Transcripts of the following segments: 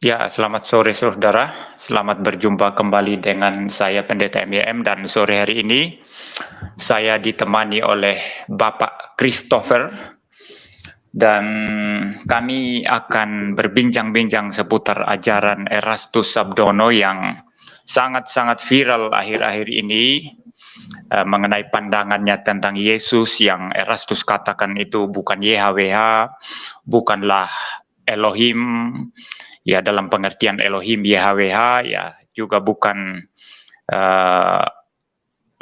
Ya, selamat sore saudara. Selamat berjumpa kembali dengan saya Pendeta MYM dan sore hari ini saya ditemani oleh Bapak Christopher dan kami akan berbincang-bincang seputar ajaran Erastus Sabdono yang sangat-sangat viral akhir-akhir ini mengenai pandangannya tentang Yesus yang Erastus katakan itu bukan YHWH, bukanlah Elohim, ya dalam pengertian Elohim YHWH, ya juga bukan uh,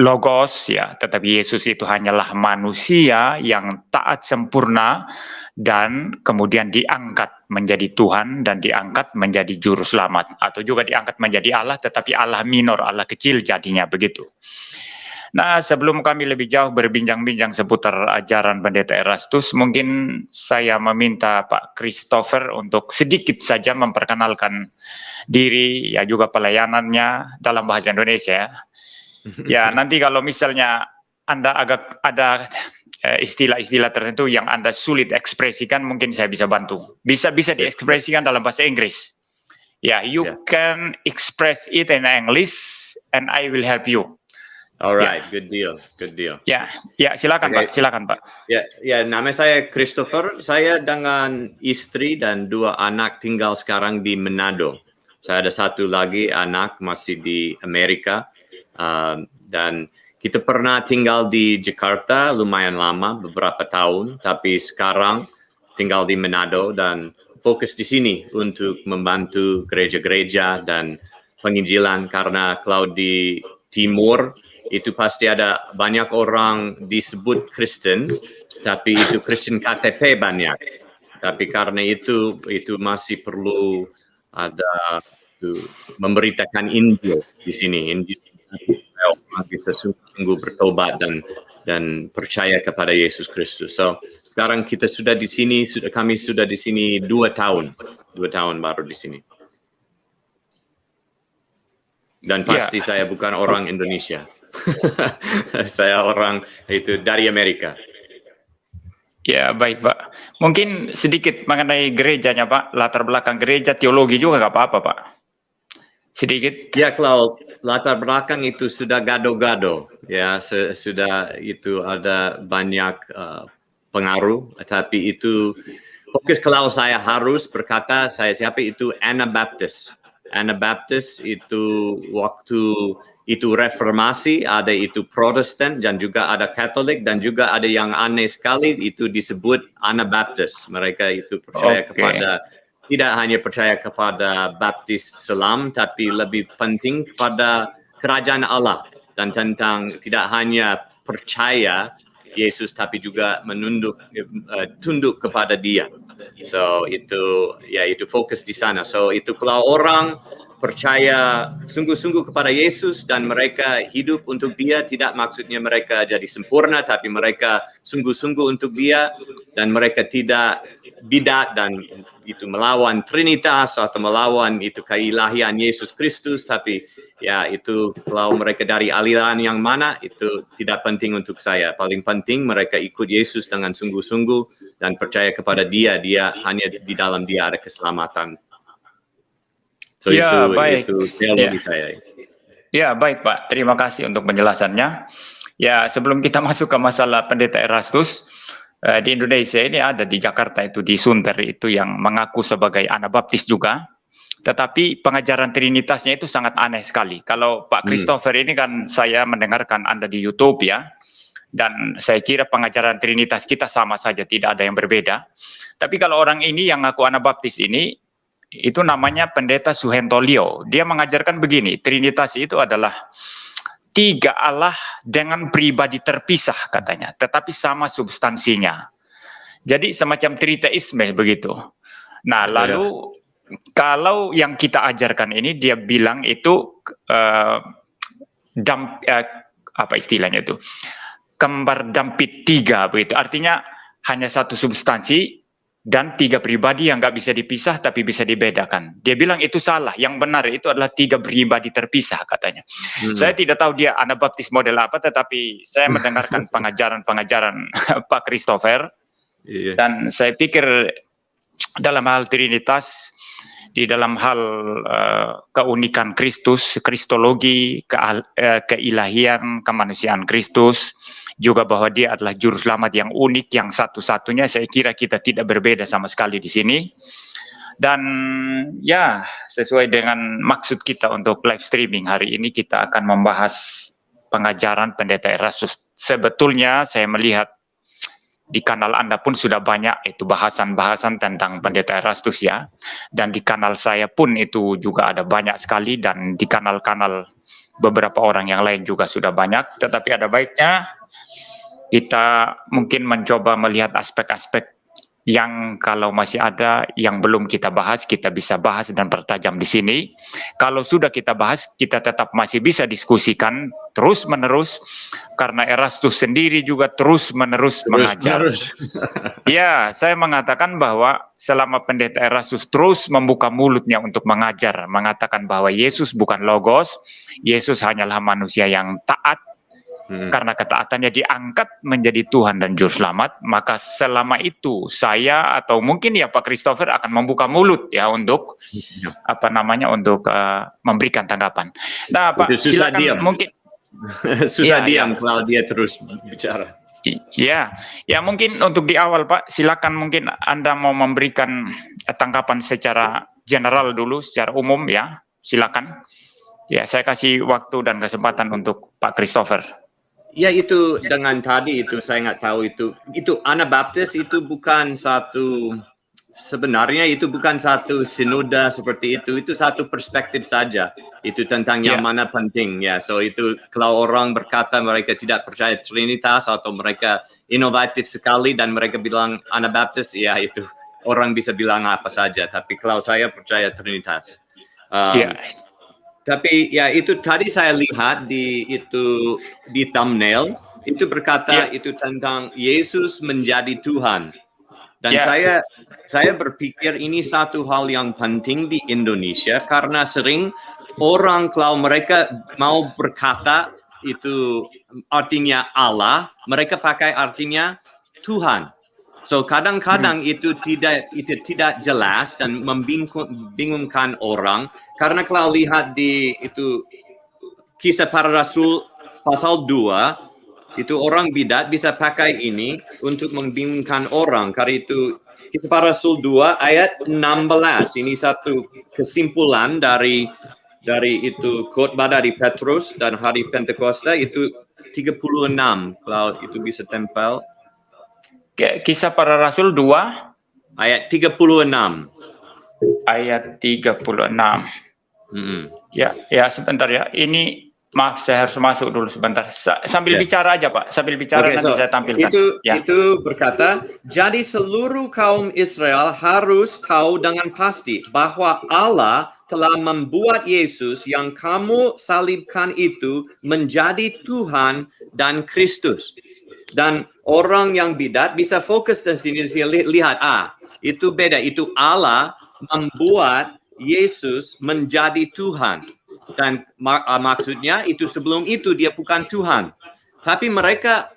Logos, ya, tetapi Yesus itu hanyalah manusia yang taat sempurna dan kemudian diangkat menjadi Tuhan dan diangkat menjadi juru selamat, atau juga diangkat menjadi Allah, tetapi Allah minor, Allah kecil jadinya begitu. Nah, sebelum kami lebih jauh berbincang-bincang seputar ajaran Pendeta Erastus, mungkin saya meminta Pak Christopher untuk sedikit saja memperkenalkan diri, ya juga pelayanannya dalam bahasa Indonesia. Ya, nanti kalau misalnya Anda agak ada istilah-istilah tertentu yang Anda sulit ekspresikan, mungkin saya bisa bantu. Bisa diekspresikan dalam bahasa Inggris. Ya, you can express it in English and I will help you. Alright, good deal. Ya, silakan Pak, silakan Pak. Ya, nama saya Christopher. Saya dengan istri dan 2 anak tinggal sekarang di Manado. Saya ada 1 lagi anak masih di Amerika, dan kita pernah tinggal di Jakarta lumayan lama, beberapa tahun, tapi sekarang tinggal di Manado dan fokus di sini untuk membantu gereja-gereja dan penginjilan, karena kalau di Timur itu pasti ada banyak orang disebut Kristen, tapi itu Kristen KTP banyak. Tapi karena itu masih perlu ada memberitakan Injil di sini. Injil orang bisa sungguh-sungguh bertobat dan percaya kepada Yesus Kristus. So sekarang kita sudah di sini, kami sudah di sini 2 tahun baru di sini. Dan pasti saya bukan orang Indonesia. Saya orang itu dari Amerika. Ya, baik Pak. Mungkin sedikit mengenai gerejanya Pak, latar belakang gereja, teologi juga nggak apa-apa Pak. Sedikit. Ya, kalau latar belakang itu sudah gado-gado, ya sudah itu ada banyak pengaruh, tapi itu fokus kalau saya harus berkata saya siapa itu Anabaptis. Anabaptis itu waktu itu reformasi, ada itu Protestan dan juga ada Katolik dan juga ada yang aneh sekali itu disebut Anabaptis. Mereka itu percaya kepada, tidak hanya percaya kepada baptis Islam, tapi lebih penting kepada kerajaan Allah dan tentang tidak hanya percaya Yesus tapi juga tunduk kepada Dia. So itu fokus di sana. So itu kalau orang percaya sungguh-sungguh kepada Yesus dan mereka hidup untuk Dia, tidak maksudnya mereka jadi sempurna, tapi mereka sungguh-sungguh untuk Dia dan mereka tidak bidat dan itu melawan Trinitas atau melawan itu keilahian Yesus Kristus, tapi ya itu kalau mereka dari aliran yang mana itu tidak penting untuk saya. Paling penting mereka ikut Yesus dengan sungguh-sungguh dan percaya kepada Dia hanya di dalam Dia ada keselamatan. So ya, baik. Itu teologi saya. Ya, baik Pak. Terima kasih untuk penjelasannya. Ya, sebelum kita masuk ke masalah Pendeta Erastus, di Indonesia ini ada di Jakarta itu di Sunter itu yang mengaku sebagai Anabaptis juga. Tetapi pengajaran Trinitasnya itu sangat aneh sekali. Kalau Pak Christopher ini kan saya mendengarkan Anda di YouTube ya. Dan saya kira pengajaran Trinitas kita sama saja, tidak ada yang berbeda. Tapi kalau orang ini yang ngaku Anabaptis ini, itu namanya Pendeta Suhentolio. Dia mengajarkan begini, Trinitas itu adalah 3 Allah dengan pribadi terpisah katanya, tetapi sama substansinya. Jadi semacam triteisme begitu. Nah, lalu kalau yang kita ajarkan ini dia bilang itu apa istilahnya itu? Kembar dampit 3 begitu. Artinya hanya satu substansi dan 3 pribadi yang nggak bisa dipisah tapi bisa dibedakan. Dia bilang itu salah. Yang benar itu adalah 3 pribadi terpisah katanya. Saya tidak tahu dia Anabaptis model apa, tetapi saya mendengarkan pengajaran Pak Christopher dan saya pikir dalam hal Trinitas di dalam hal keunikan Kristus, kristologi, keilahian, kemanusiaan Kristus, juga bahwa dia adalah juru selamat yang unik, yang satu-satunya. Saya kira kita tidak berbeda sama sekali di sini. Dan ya, sesuai dengan maksud kita untuk live streaming hari ini, kita akan membahas pengajaran Pendeta Erastus. Sebetulnya saya melihat di kanal Anda pun sudah banyak itu bahasan-bahasan tentang Pendeta Erastus ya. Dan di kanal saya pun itu juga ada banyak sekali, dan di kanal-kanal beberapa orang yang lain juga sudah banyak. Tetapi ada baiknya kita mungkin mencoba melihat aspek-aspek yang kalau masih ada yang belum kita bahas, kita bisa bahas dan pertajam di sini. Kalau sudah kita bahas, kita tetap masih bisa diskusikan terus-menerus, karena Erastus sendiri juga terus-menerus mengajar. Ya, saya mengatakan bahwa selama Pendeta Erastus terus membuka mulutnya untuk mengajar, mengatakan bahwa Yesus bukan logos, Yesus hanyalah manusia yang taat, karena ketaatannya diangkat menjadi Tuhan dan Juru Selamat, maka selama itu saya atau mungkin ya Pak Christopher akan membuka mulut ya untuk untuk memberikan tanggapan. Nah, Pak, silakan diam. Mungkin susah diam kalau dia terus bicara. Ya, mungkin untuk di awal Pak, silakan mungkin Anda mau memberikan tanggapan secara general dulu, secara umum ya, silakan. Ya, saya kasih waktu dan kesempatan untuk Pak Christopher. Ya, itu dengan tadi itu saya nggak tahu itu Anabaptis itu bukan satu, sebenarnya itu bukan satu sinode seperti itu satu perspektif saja, itu tentang yang mana penting ya. So itu kalau orang berkata mereka tidak percaya Trinitas atau mereka inovatif sekali dan mereka bilang Anabaptis, ya itu orang bisa bilang apa saja, tapi kalau saya percaya Trinitas. Tapi ya itu tadi saya lihat di thumbnail itu berkata itu tentang Yesus menjadi Tuhan, dan saya berpikir ini satu hal yang penting di Indonesia, karena sering orang kalau mereka mau berkata itu artinya Allah, mereka pakai artinya Tuhan. So kadang-kadang itu tidak jelas dan membingungkan orang, karena kalau lihat di itu Kisah Para Rasul pasal 2, itu orang bidat bisa pakai ini untuk membingungkan orang, karena itu Kisah Para Rasul 2 ayat 16, ini satu kesimpulan dari itu khotbah dari Petrus dan hari Pentakosta, itu 36, kalau itu bisa tempel. Kisah Para Rasul 2 ayat 36. Ayat 36. Ya sebentar ya. Ini maaf, saya harus masuk dulu sebentar. Sambil bicara aja Pak. Sambil bicara nanti saya tampilkan. Itu berkata, jadi seluruh kaum Israel harus tahu dengan pasti bahwa Allah telah membuat Yesus yang kamu salibkan itu menjadi Tuhan dan Kristus. Dan orang yang bidat bisa fokus di sini, lihat, itu beda, itu Allah membuat Yesus menjadi Tuhan. Dan maksudnya itu sebelum itu dia bukan Tuhan. Tapi mereka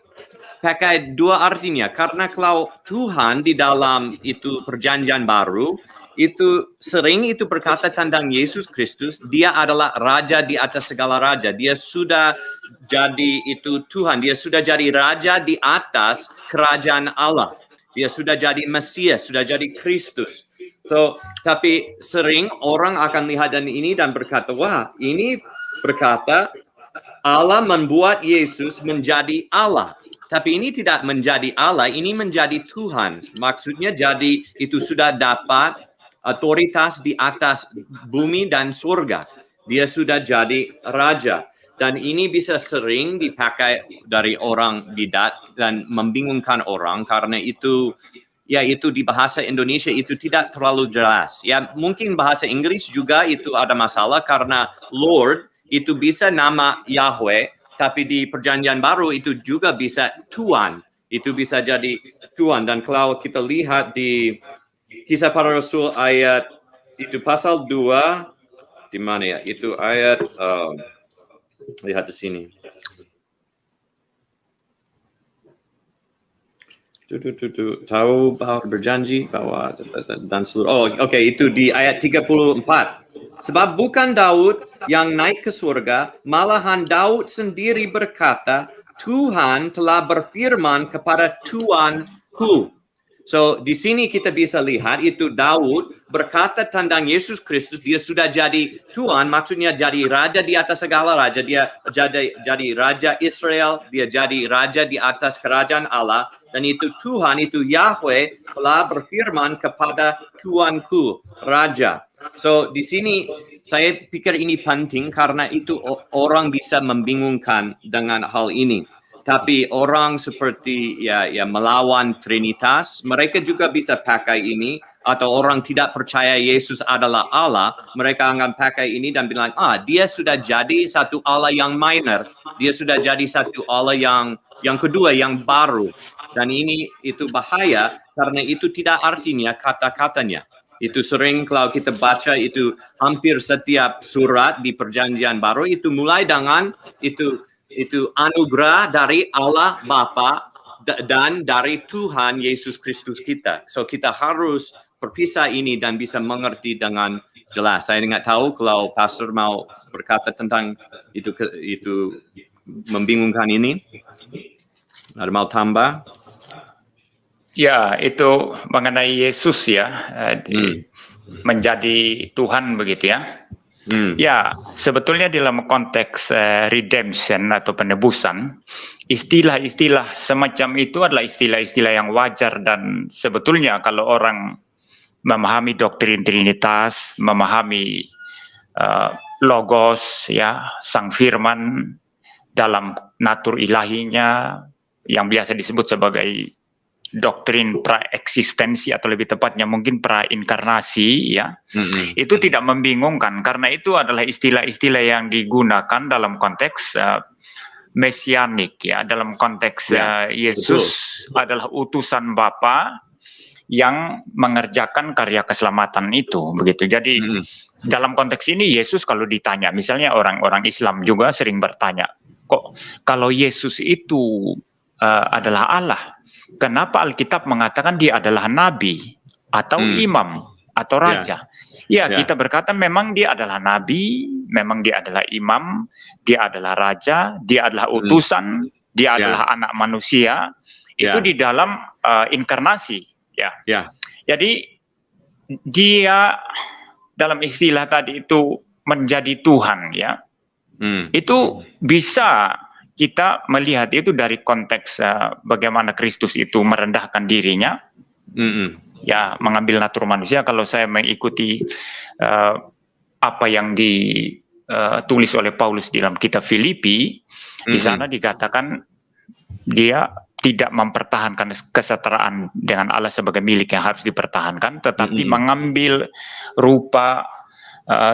pakai dua artinya, karena kalau Tuhan di dalam itu perjanjian baru, itu sering itu berkata tentang Yesus Kristus, dia adalah raja di atas segala raja. Dia sudah jadi itu Tuhan, dia sudah jadi raja di atas kerajaan Allah. Dia sudah jadi Mesias, sudah jadi Kristus. So, tapi sering orang akan lihat dan ini dan berkata, wah, ini berkata Allah membuat Yesus menjadi Allah. Tapi ini tidak menjadi Allah, ini menjadi Tuhan. Maksudnya jadi itu sudah dapat otoritas di atas bumi dan surga. Dia sudah jadi raja. Dan ini bisa sering dipakai dari orang bidat dan membingungkan orang, karena itu di bahasa Indonesia itu tidak terlalu jelas. Ya, mungkin bahasa Inggris juga itu ada masalah, karena Lord itu bisa nama Yahweh, tapi di perjanjian baru itu juga bisa Tuhan. Itu bisa jadi Tuhan. Dan kalau kita lihat di Kisah Para Rasul ayat itu pasal 2, di mana ya? Itu ayat lihat di sini. Tahu bahwa berjanji bahwa dan seluruh. Oke, itu di ayat 34. Sebab bukan Daud yang naik ke surga, malahan Daud sendiri berkata, Tuhan telah berfirman kepada Tuanku. So, di sini kita bisa lihat itu Daud berkata tentang Yesus Kristus, dia sudah jadi Tuhan, maksudnya jadi raja di atas segala raja, dia jadi raja Israel, dia jadi raja di atas kerajaan Allah, dan itu Tuhan, itu Yahweh telah berfirman kepada Tuanku, raja. So, di sini saya pikir ini penting karena itu orang bisa membingungkan dengan hal ini. Tapi orang seperti ya melawan Trinitas, mereka juga bisa pakai ini. Atau orang tidak percaya Yesus adalah Allah, mereka akan pakai ini dan bilang, dia sudah jadi satu Allah yang minor. Dia sudah jadi satu Allah yang kedua, yang baru. Dan ini itu bahaya karena itu tidak artinya kata-katanya. Itu sering kalau kita baca itu hampir setiap surat di Perjanjian Baru itu mulai dengan itu anugerah dari Allah Bapa dan dari Tuhan Yesus Kristus kita. So kita harus berpisah ini dan bisa mengerti dengan jelas. Saya nggak tahu kalau pastor mau berkata tentang itu membingungkan ini. Ada mau tambah? Ya, itu mengenai Yesus ya, menjadi Tuhan begitu ya. Ya, sebetulnya dalam konteks redemption atau penebusan, istilah-istilah semacam itu adalah istilah-istilah yang wajar dan sebetulnya kalau orang memahami doktrin Trinitas, memahami logos ya, Sang Firman dalam natur ilahinya yang biasa disebut sebagai doktrin praeksistensi atau lebih tepatnya mungkin prainkarnasi ya, itu tidak membingungkan karena itu adalah istilah-istilah yang digunakan dalam konteks mesianik ya, dalam konteks Yesus adalah utusan Bapa yang mengerjakan karya keselamatan itu begitu. Jadi dalam konteks ini Yesus kalau ditanya, misalnya orang-orang Islam juga sering bertanya, kok kalau Yesus itu adalah Allah, kenapa Alkitab mengatakan dia adalah nabi atau imam atau raja? Kita berkata memang dia adalah nabi, memang dia adalah imam, dia adalah raja, dia adalah utusan, dia adalah anak manusia. Itu di dalam inkarnasi, ya. Jadi dia dalam istilah tadi itu menjadi Tuhan, ya. Itu bisa kita melihat itu dari konteks bagaimana Kristus itu merendahkan dirinya, ya mengambil natur manusia. Kalau saya mengikuti apa yang ditulis oleh Paulus dalam kitab Filipi, di sana dikatakan dia tidak mempertahankan kesetaraan dengan Allah sebagai milik yang harus dipertahankan, tetapi mengambil rupa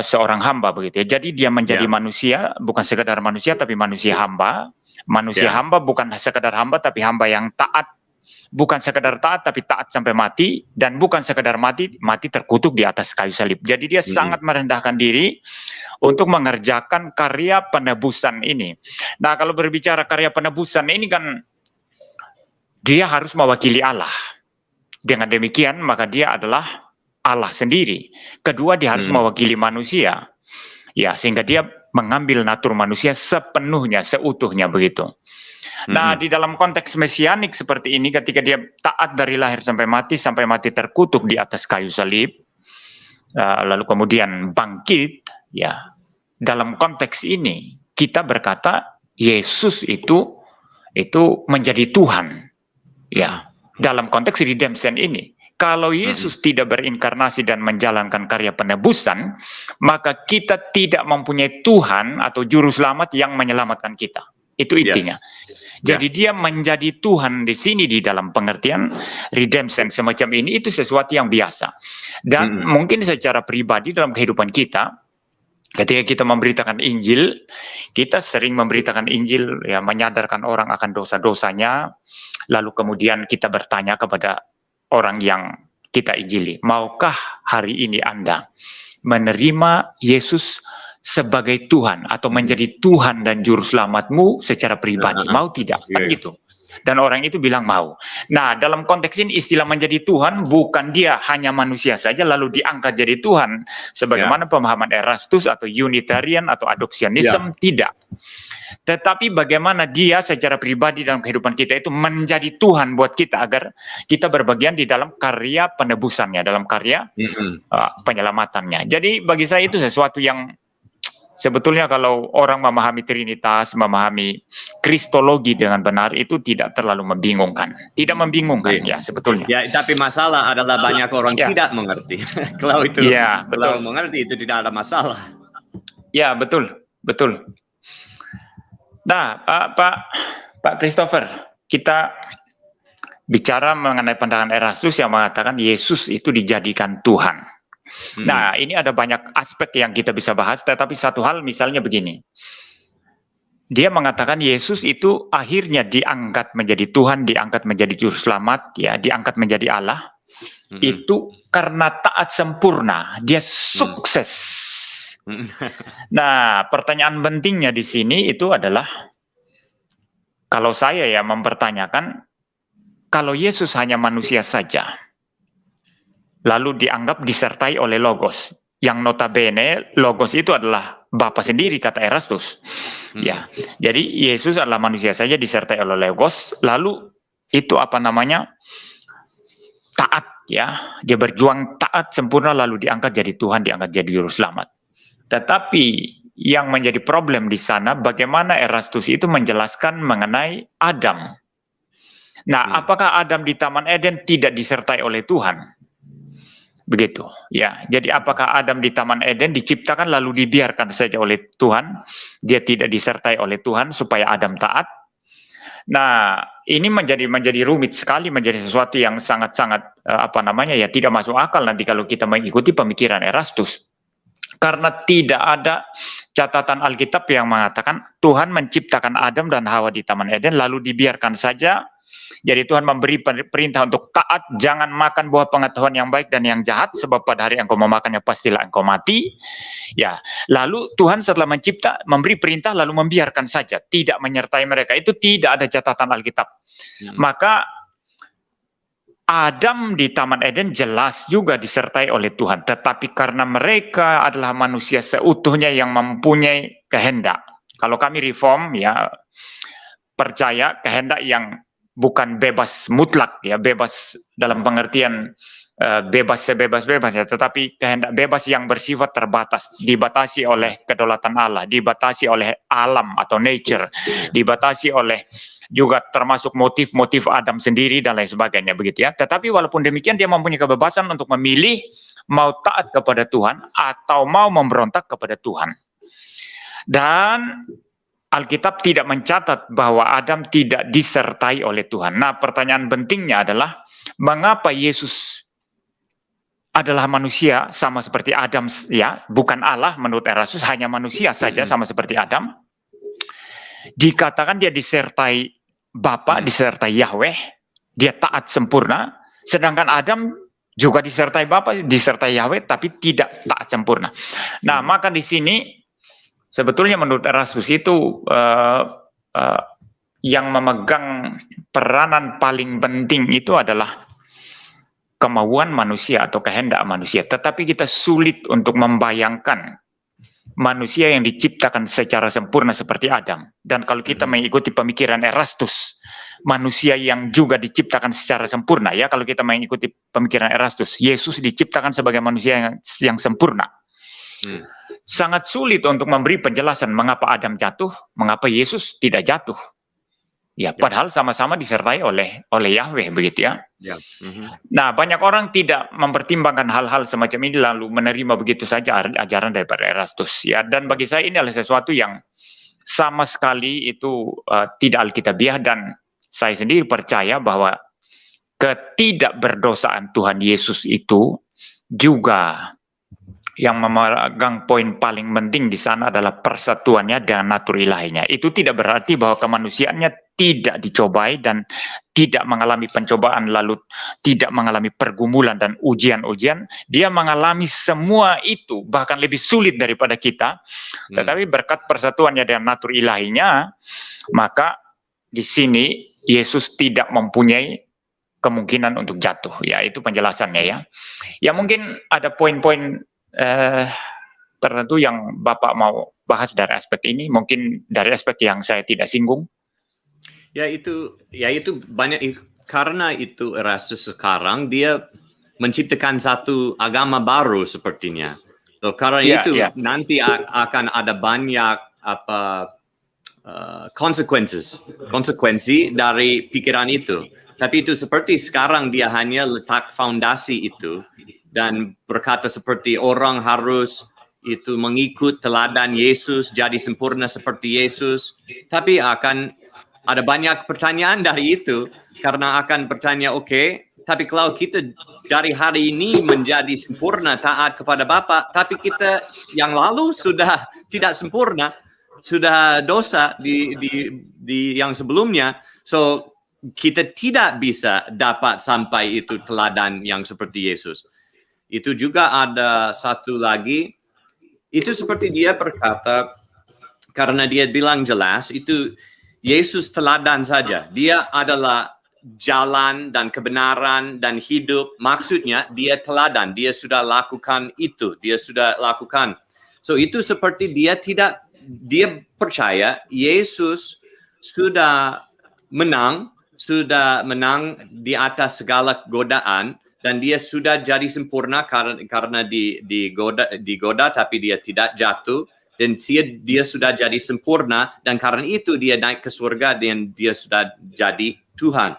seorang hamba begitu ya. Jadi dia menjadi manusia, bukan sekedar manusia tapi manusia hamba. Manusia hamba bukan sekedar hamba tapi hamba yang taat. Bukan sekedar taat tapi taat sampai mati, dan bukan sekedar mati terkutuk di atas kayu salib. Jadi dia sangat merendahkan diri untuk mengerjakan karya penebusan ini. Nah, kalau berbicara karya penebusan ini kan dia harus mewakili Allah. Dengan demikian maka dia adalah Allah sendiri. Kedua, dia harus mewakili manusia. Ya, sehingga dia mengambil natur manusia sepenuhnya, seutuhnya begitu. Nah, di dalam konteks mesianik seperti ini, ketika dia taat dari lahir sampai mati terkutuk di atas kayu salib, lalu kemudian bangkit, ya. Dalam konteks ini kita berkata Yesus itu menjadi Tuhan. Ya, dalam konteks redemption ini. Kalau Yesus tidak berinkarnasi dan menjalankan karya penebusan, maka kita tidak mempunyai Tuhan atau juru selamat yang menyelamatkan kita. Itu intinya. Jadi dia menjadi Tuhan di sini di dalam pengertian redemption semacam ini, itu sesuatu yang biasa. Dan mungkin secara pribadi dalam kehidupan kita, ketika kita memberitakan Injil, kita sering memberitakan Injil, ya, menyadarkan orang akan dosa-dosanya, lalu kemudian kita bertanya kepada orang yang kita injili, maukah hari ini Anda menerima Yesus sebagai Tuhan atau menjadi Tuhan dan juru selamatmu secara pribadi? Mau tidak? Kan gitu. Dan orang itu bilang mau. Nah, dalam konteks ini istilah menjadi Tuhan bukan dia hanya manusia saja lalu diangkat jadi Tuhan. Sebagaimana pemahaman Erastus atau Unitarian atau Adoptionism, tidak. Tetapi bagaimana dia secara pribadi dalam kehidupan kita itu menjadi Tuhan buat kita agar kita berbagian di dalam karya penebusannya, dalam karya penyelamatannya. Jadi bagi saya itu sesuatu yang sebetulnya kalau orang memahami Trinitas, memahami Kristologi dengan benar itu tidak terlalu membingungkan. Tidak membingungkan ya sebetulnya. Ya, tapi masalah adalah banyak orang tidak mengerti. Kalau itu kalau mengerti itu tidak ada masalah. Ya, betul. Nah, Pak Christopher, kita bicara mengenai pandangan Erastus yang mengatakan Yesus itu dijadikan Tuhan. Nah, ini ada banyak aspek yang kita bisa bahas, tetapi satu hal misalnya begini. Dia mengatakan Yesus itu akhirnya diangkat menjadi Tuhan, diangkat menjadi juru selamat, ya, diangkat menjadi Allah. Itu karena taat sempurna, dia sukses. Nah, pertanyaan pentingnya di sini itu adalah, kalau saya ya mempertanyakan, kalau Yesus hanya manusia saja, lalu dianggap disertai oleh Logos, yang notabene Logos itu adalah Bapa sendiri, kata Erastus. Ya, jadi Yesus adalah manusia saja disertai oleh Logos, lalu itu apa namanya, taat, ya, dia berjuang taat sempurna lalu diangkat jadi Tuhan, diangkat jadi juru selamat. Tetapi yang menjadi problem di sana, bagaimana Erastus itu menjelaskan mengenai Adam. Nah, apakah Adam di Taman Eden tidak disertai oleh Tuhan? Begitu, ya. Jadi apakah Adam di Taman Eden diciptakan lalu dibiarkan saja oleh Tuhan? Dia tidak disertai oleh Tuhan supaya Adam taat? Nah, ini menjadi rumit sekali, menjadi sesuatu yang sangat-sangat ya tidak masuk akal nanti kalau kita mengikuti pemikiran Erastus. Karena tidak ada catatan Alkitab yang mengatakan Tuhan menciptakan Adam dan Hawa di Taman Eden lalu dibiarkan saja. Jadi Tuhan memberi perintah untuk taat, jangan makan buah pengetahuan yang baik dan yang jahat, sebab pada hari engkau memakannya pastilah engkau mati. Ya, lalu Tuhan setelah mencipta memberi perintah lalu membiarkan saja, tidak menyertai mereka. Itu tidak ada catatan Alkitab. Maka Adam di Taman Eden jelas juga disertai oleh Tuhan, tetapi karena mereka adalah manusia seutuhnya yang mempunyai kehendak. Kalau kami reform ya percaya kehendak yang bukan bebas mutlak, ya, bebas dalam pengertian bebas sebebas-bebas, ya, tetapi kehendak bebas yang bersifat terbatas, dibatasi oleh kedaulatan Allah, dibatasi oleh alam atau nature, dibatasi oleh juga termasuk motif-motif Adam sendiri dan lain sebagainya, begitu ya. Tetapi walaupun demikian dia mempunyai kebebasan untuk memilih mau taat kepada Tuhan atau mau memberontak kepada Tuhan. Dan Alkitab tidak mencatat bahwa Adam tidak disertai oleh Tuhan. Nah, pertanyaan pentingnya adalah mengapa Yesus adalah manusia sama seperti Adam, ya, bukan Allah menurut Erastus, hanya manusia saja sama seperti Adam. Dikatakan dia disertai Bapa, disertai Yahweh, dia taat sempurna, sedangkan Adam juga disertai Bapa, disertai Yahweh, tapi tidak taat sempurna. Nah, maka di sini sebetulnya menurut Erastus itu yang memegang peranan paling penting itu adalah kemauan manusia atau kehendak manusia. Tetapi kita sulit untuk membayangkan manusia yang diciptakan secara sempurna seperti Adam. Dan kalau kita mengikuti pemikiran Erastus, manusia yang juga diciptakan secara sempurna, ya, kalau kita mengikuti pemikiran Erastus, Yesus diciptakan sebagai manusia yang sempurna. Sangat sulit untuk memberi penjelasan mengapa Adam jatuh, mengapa Yesus tidak jatuh. Ya, padahal sama-sama disertai oleh Yahweh, begitu ya. Nah, banyak orang tidak mempertimbangkan hal-hal semacam ini lalu menerima begitu saja ajaran daripada Erastus. Ya, dan bagi saya ini adalah sesuatu yang sama sekali itu tidak alkitabiah, dan saya sendiri percaya bahwa ketidakberdosaan Tuhan Yesus itu juga yang memegang poin paling penting di sana adalah persatuannya dengan natur ilahinya. Itu tidak berarti bahwa kemanusiaannya tidak dicobai dan tidak mengalami pencobaan, lalu tidak mengalami pergumulan dan ujian-ujian. Dia mengalami semua itu, bahkan lebih sulit daripada kita. Tetapi berkat persatuannya dengan natur ilahinya, maka di sini Yesus tidak mempunyai kemungkinan untuk jatuh. Ya, itu penjelasannya ya. Ya mungkin ada poin-poin tertentu yang Bapak mau bahas dari aspek ini, mungkin dari aspek yang saya tidak singgung. Ya itu banyak, karena itu Erastus sekarang dia menciptakan satu agama baru sepertinya. So, karena itu nanti akan ada banyak konsekuensi dari pikiran itu. Tapi itu seperti sekarang dia hanya letak fondasi itu dan berkata seperti orang harus itu mengikut teladan Yesus, jadi sempurna seperti Yesus. Tapi akan ada banyak pertanyaan dari itu, karena akan bertanya, oke, tapi kalau kita dari hari ini menjadi sempurna taat kepada Bapa, tapi kita yang lalu sudah tidak sempurna, sudah dosa di yang sebelumnya, so kita tidak bisa dapat sampai itu teladan yang seperti Yesus. Itu juga ada satu lagi, itu seperti dia berkata, karena dia bilang jelas, itu Yesus teladan saja. Dia adalah jalan dan kebenaran dan hidup. Maksudnya dia teladan, dia sudah lakukan itu, dia sudah lakukan. So itu seperti dia percaya Yesus sudah menang di atas segala godaan, dan dia sudah jadi sempurna karena digoda tapi dia tidak jatuh, dan dia sudah jadi sempurna, dan karena itu dia naik ke surga dan dia sudah jadi Tuhan.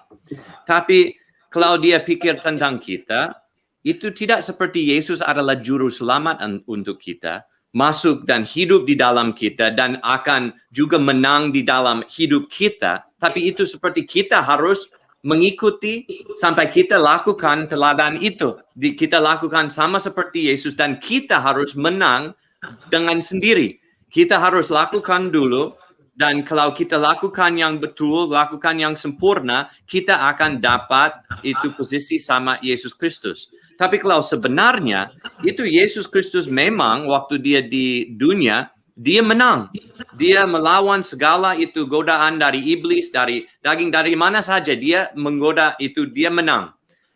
Tapi kalau dia pikir tentang kita, itu tidak seperti Yesus adalah juru selamat untuk kita, masuk dan hidup di dalam kita dan akan juga menang di dalam hidup kita. Tapi itu seperti kita harus mengikuti sampai kita lakukan teladan itu. Kita lakukan sama seperti Yesus dan kita harus menang dengan sendiri. Kita harus lakukan dulu, dan kalau kita lakukan yang betul, lakukan yang sempurna, kita akan dapat itu posisi sama Yesus Kristus. Tapi kalau sebenarnya itu Yesus Kristus memang waktu dia di dunia, dia menang. Dia melawan segala itu godaan dari iblis, dari daging, dari mana saja dia menggoda itu, dia menang.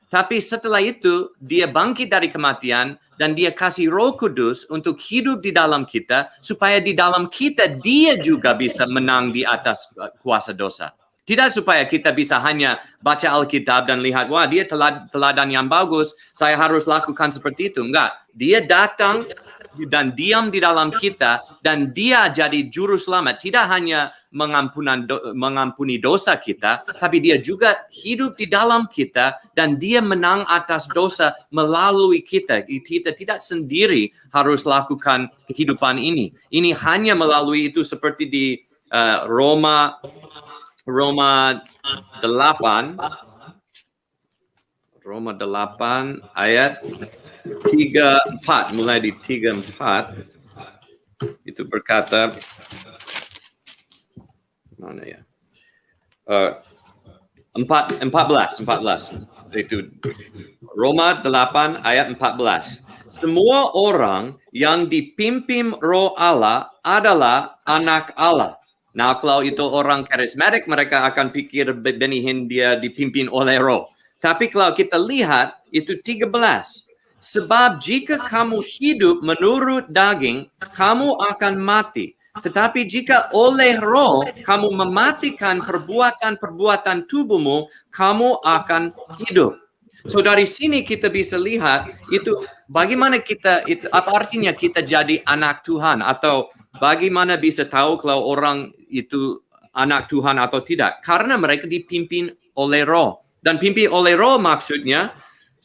Tapi setelah itu dia bangkit dari kematian dan dia kasih Roh Kudus untuk hidup di dalam kita, supaya di dalam kita dia juga bisa menang di atas kuasa dosa. Tidak supaya kita bisa hanya baca Alkitab dan lihat, wah dia teladan yang bagus, saya harus lakukan seperti itu. Enggak, dia datang dan diam di dalam kita, dan dia jadi juru selamat, tidak hanya mengampuni dosa kita, tapi dia juga hidup di dalam kita dan dia menang atas dosa melalui kita. Kita tidak sendiri harus lakukan kehidupan ini. Ini hanya melalui itu, seperti di Roma 8 ayat 3-4, mulai di 3-4 itu berkata, mana ya? 14 itu Roma 8 ayat 14. Semua orang yang dipimpin Roh Allah adalah anak Allah. Nah, kalau itu orang karismatik, mereka akan pikir benihin dia dipimpin oleh Roh. Tapi kalau kita lihat itu 13. Sebab jika kamu hidup menurut daging, kamu akan mati. Tetapi jika oleh Roh kamu mematikan perbuatan-perbuatan tubuhmu, kamu akan hidup. So dari sini kita bisa lihat itu bagaimana itu apa artinya kita jadi anak Tuhan, atau bagaimana bisa tahu kalau orang itu anak Tuhan atau tidak? Karena mereka dipimpin oleh Roh. Dan pimpin oleh Roh maksudnya,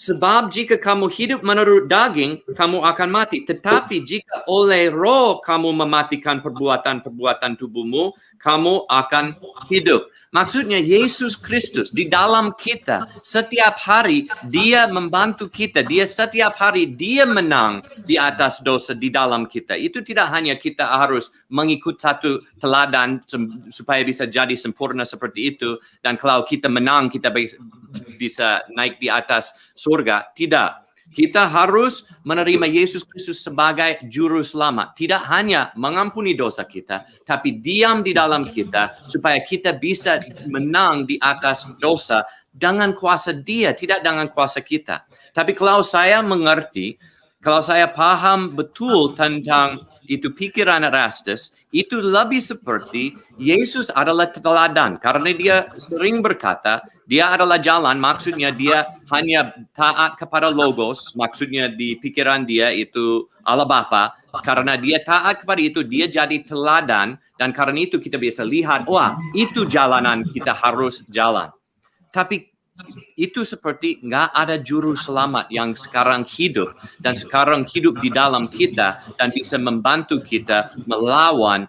sebab jika kamu hidup menurut daging, kamu akan mati. Tetapi jika oleh Roh kamu mematikan perbuatan-perbuatan tubuhmu, kamu akan hidup. Maksudnya Yesus Kristus di dalam kita, setiap hari dia membantu kita. Setiap hari dia menang di atas dosa di dalam kita. Itu tidak hanya kita harus mengikut satu teladan supaya bisa jadi sempurna seperti itu. Dan kalau kita menang, kita bisa naik di atas surga. Tidak. Kita harus menerima Yesus Kristus sebagai juru selamat. Tidak hanya mengampuni dosa kita, tapi diam di dalam kita supaya kita bisa menang di atas dosa dengan kuasa Dia, tidak dengan kuasa kita. Tapi kalau saya mengerti, kalau saya paham betul tentang itu pikiran Erastus, itu lebih seperti Yesus adalah teladan. Karena dia sering berkata, dia adalah jalan, maksudnya dia hanya taat kepada logos, maksudnya di pikiran dia itu Allah Bapa. Karena dia taat kepada itu, dia jadi teladan. Dan karena itu kita bisa lihat, wah itu jalanan kita harus jalan. Tapi itu seperti nggak ada juru selamat yang sekarang hidup dan sekarang hidup di dalam kita dan bisa membantu kita melawan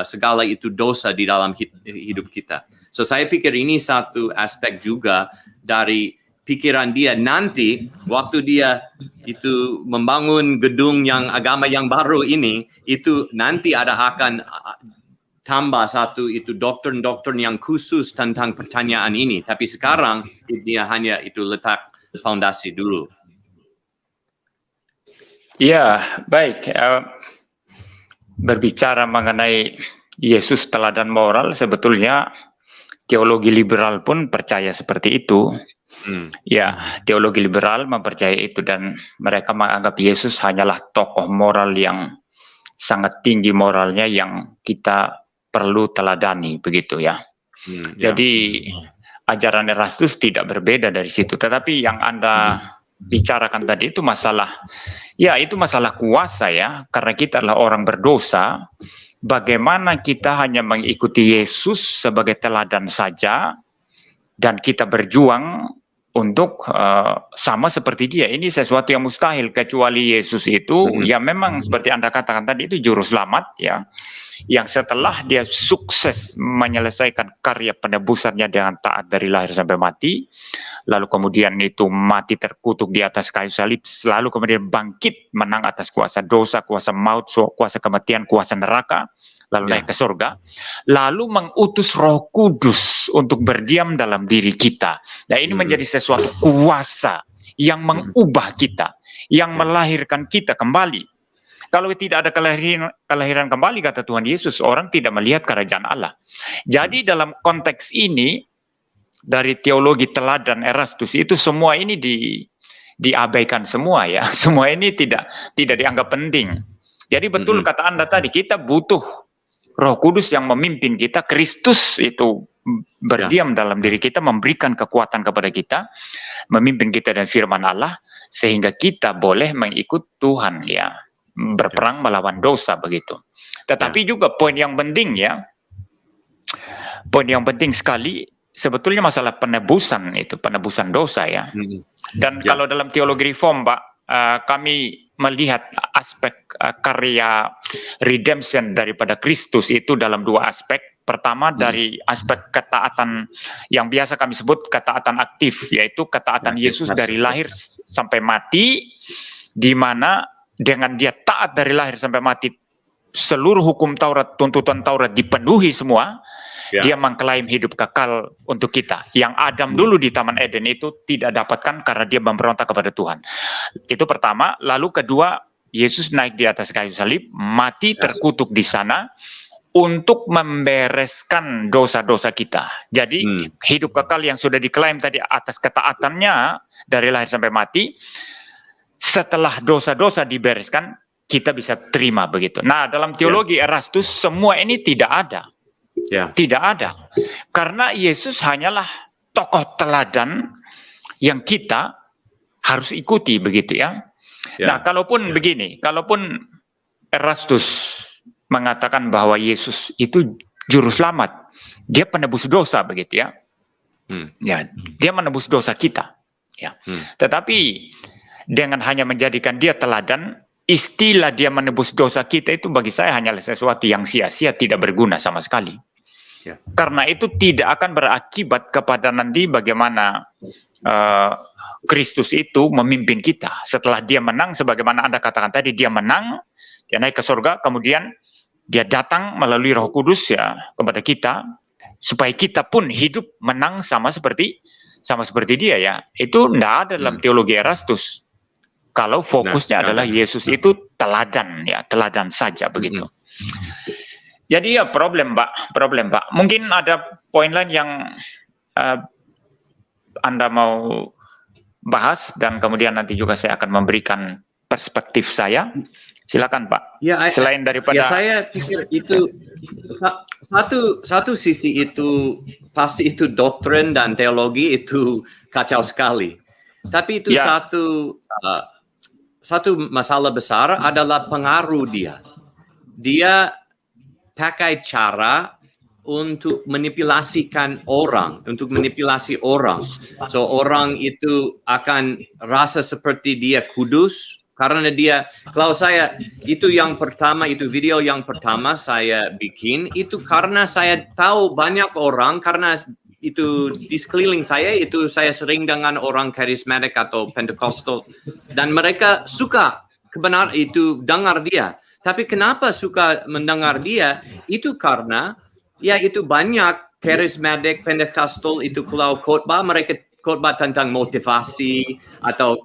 segala itu dosa di dalam hidup kita. So saya pikir ini satu aspek juga dari pikiran dia nanti waktu dia itu membangun gedung yang agama yang baru ini, itu nanti akan tambah satu itu doktrin-doktrin yang khusus tentang pertanyaan ini. Tapi sekarang dia hanya itu letak fondasi dulu. Ya, baik. Berbicara mengenai Yesus teladan moral, sebetulnya teologi liberal pun percaya seperti itu. Ya, teologi liberal mempercayai itu dan mereka menganggap Yesus hanyalah tokoh moral yang sangat tinggi moralnya yang kita perlu teladani, begitu ya. Jadi ajaran Erastus tidak berbeda dari situ. Tetapi yang Anda bicarakan tadi itu masalah, ya itu masalah kuasa ya. Karena kita adalah orang berdosa, bagaimana kita hanya mengikuti Yesus sebagai teladan saja, dan kita berjuang untuk sama seperti dia. Ini sesuatu yang mustahil, kecuali Yesus itu, ya memang seperti Anda katakan tadi itu juru selamat ya. Yang setelah dia sukses menyelesaikan karya penebusannya dengan taat dari lahir sampai mati, lalu kemudian itu mati terkutuk di atas kayu salib, lalu kemudian bangkit menang atas kuasa dosa, kuasa maut, kuasa kematian, kuasa neraka, lalu naik ke surga, lalu mengutus Roh Kudus untuk berdiam dalam diri kita. Nah, ini menjadi sesuatu kuasa yang mengubah kita, yang melahirkan kita kembali. Kalau tidak ada kelahiran kembali, kata Tuhan Yesus, orang tidak melihat kerajaan Allah. Jadi dalam konteks ini, dari teologi teladan Erastus itu semua ini diabaikan semua ya. Semua ini tidak dianggap penting. Jadi betul kata Anda tadi, kita butuh Roh Kudus yang memimpin kita. Kristus itu berdiam dalam diri kita, memberikan kekuatan kepada kita, memimpin kita dan firman Allah, sehingga kita boleh mengikut Tuhan ya. Berperang melawan dosa begitu. Tetapi juga poin yang penting ya, poin yang penting sekali sebetulnya masalah penebusan itu, penebusan dosa ya. Dan kalau dalam teologi reform, Pak, kami melihat aspek karya redemption daripada Kristus itu dalam dua aspek. Pertama dari aspek ketaatan yang biasa kami sebut ketaatan aktif, yaitu ketaatan Yesus dari lahir sampai mati, di mana dengan dia taat dari lahir sampai mati, seluruh hukum Taurat, tuntutan Taurat dipenuhi semua, dia mengklaim hidup kekal untuk kita. Yang Adam dulu di Taman Eden itu tidak dapatkan karena dia memberontak kepada Tuhan. Itu pertama. Lalu kedua, Yesus naik di atas kayu salib, mati terkutuk di sana untuk membereskan dosa-dosa kita. Jadi hidup kekal yang sudah diklaim tadi atas ketaatannya dari lahir sampai mati, setelah dosa-dosa dibereskan, kita bisa terima begitu. Nah, dalam teologi Erastus, semua ini tidak ada. Tidak ada. Karena Yesus hanyalah tokoh teladan yang kita harus ikuti begitu ya. Nah, kalaupun begini, kalaupun Erastus mengatakan bahwa Yesus itu juru selamat, dia penebus dosa begitu ya. Ya, dia menebus dosa kita. Ya. Tetapi dengan hanya menjadikan dia teladan, istilah dia menebus dosa kita itu bagi saya hanyalah sesuatu yang sia-sia, tidak berguna sama sekali. Karena itu tidak akan berakibat kepada nanti bagaimana Kristus itu memimpin kita. Setelah dia menang, sebagaimana Anda katakan tadi, dia menang, dia naik ke surga, kemudian dia datang melalui Roh Kudus ya kepada kita, supaya kita pun hidup menang sama seperti sama seperti dia ya. Itu tidak ada dalam teologi Erastus. Kalau fokusnya adalah Yesus itu teladan ya, teladan saja begitu. Jadi ya problem Pak. Mungkin ada poin lain yang Anda mau bahas dan kemudian nanti juga saya akan memberikan perspektif saya. Silakan Pak. Ya, selain daripada saya pikir itu satu sisi itu pasti itu doktrin dan teologi itu kacau sekali. Tapi itu satu masalah besar adalah pengaruh dia. Dia pakai cara untuk manipulasikan orang, untuk manipulasi orang. So orang itu akan rasa seperti dia kudus. Karena dia, kalau saya, itu yang pertama, itu video yang pertama saya bikin, itu karena saya tahu banyak orang, karena itu di sekeliling saya, itu saya sering dengan orang karismatik atau Pentecostal, dan mereka suka kebenaran itu, dengar dia. Tapi kenapa suka mendengar dia? Itu karena, ya itu banyak karismatik, Pentecostal, itu kalau khotbah, mereka khotbah tentang motivasi atau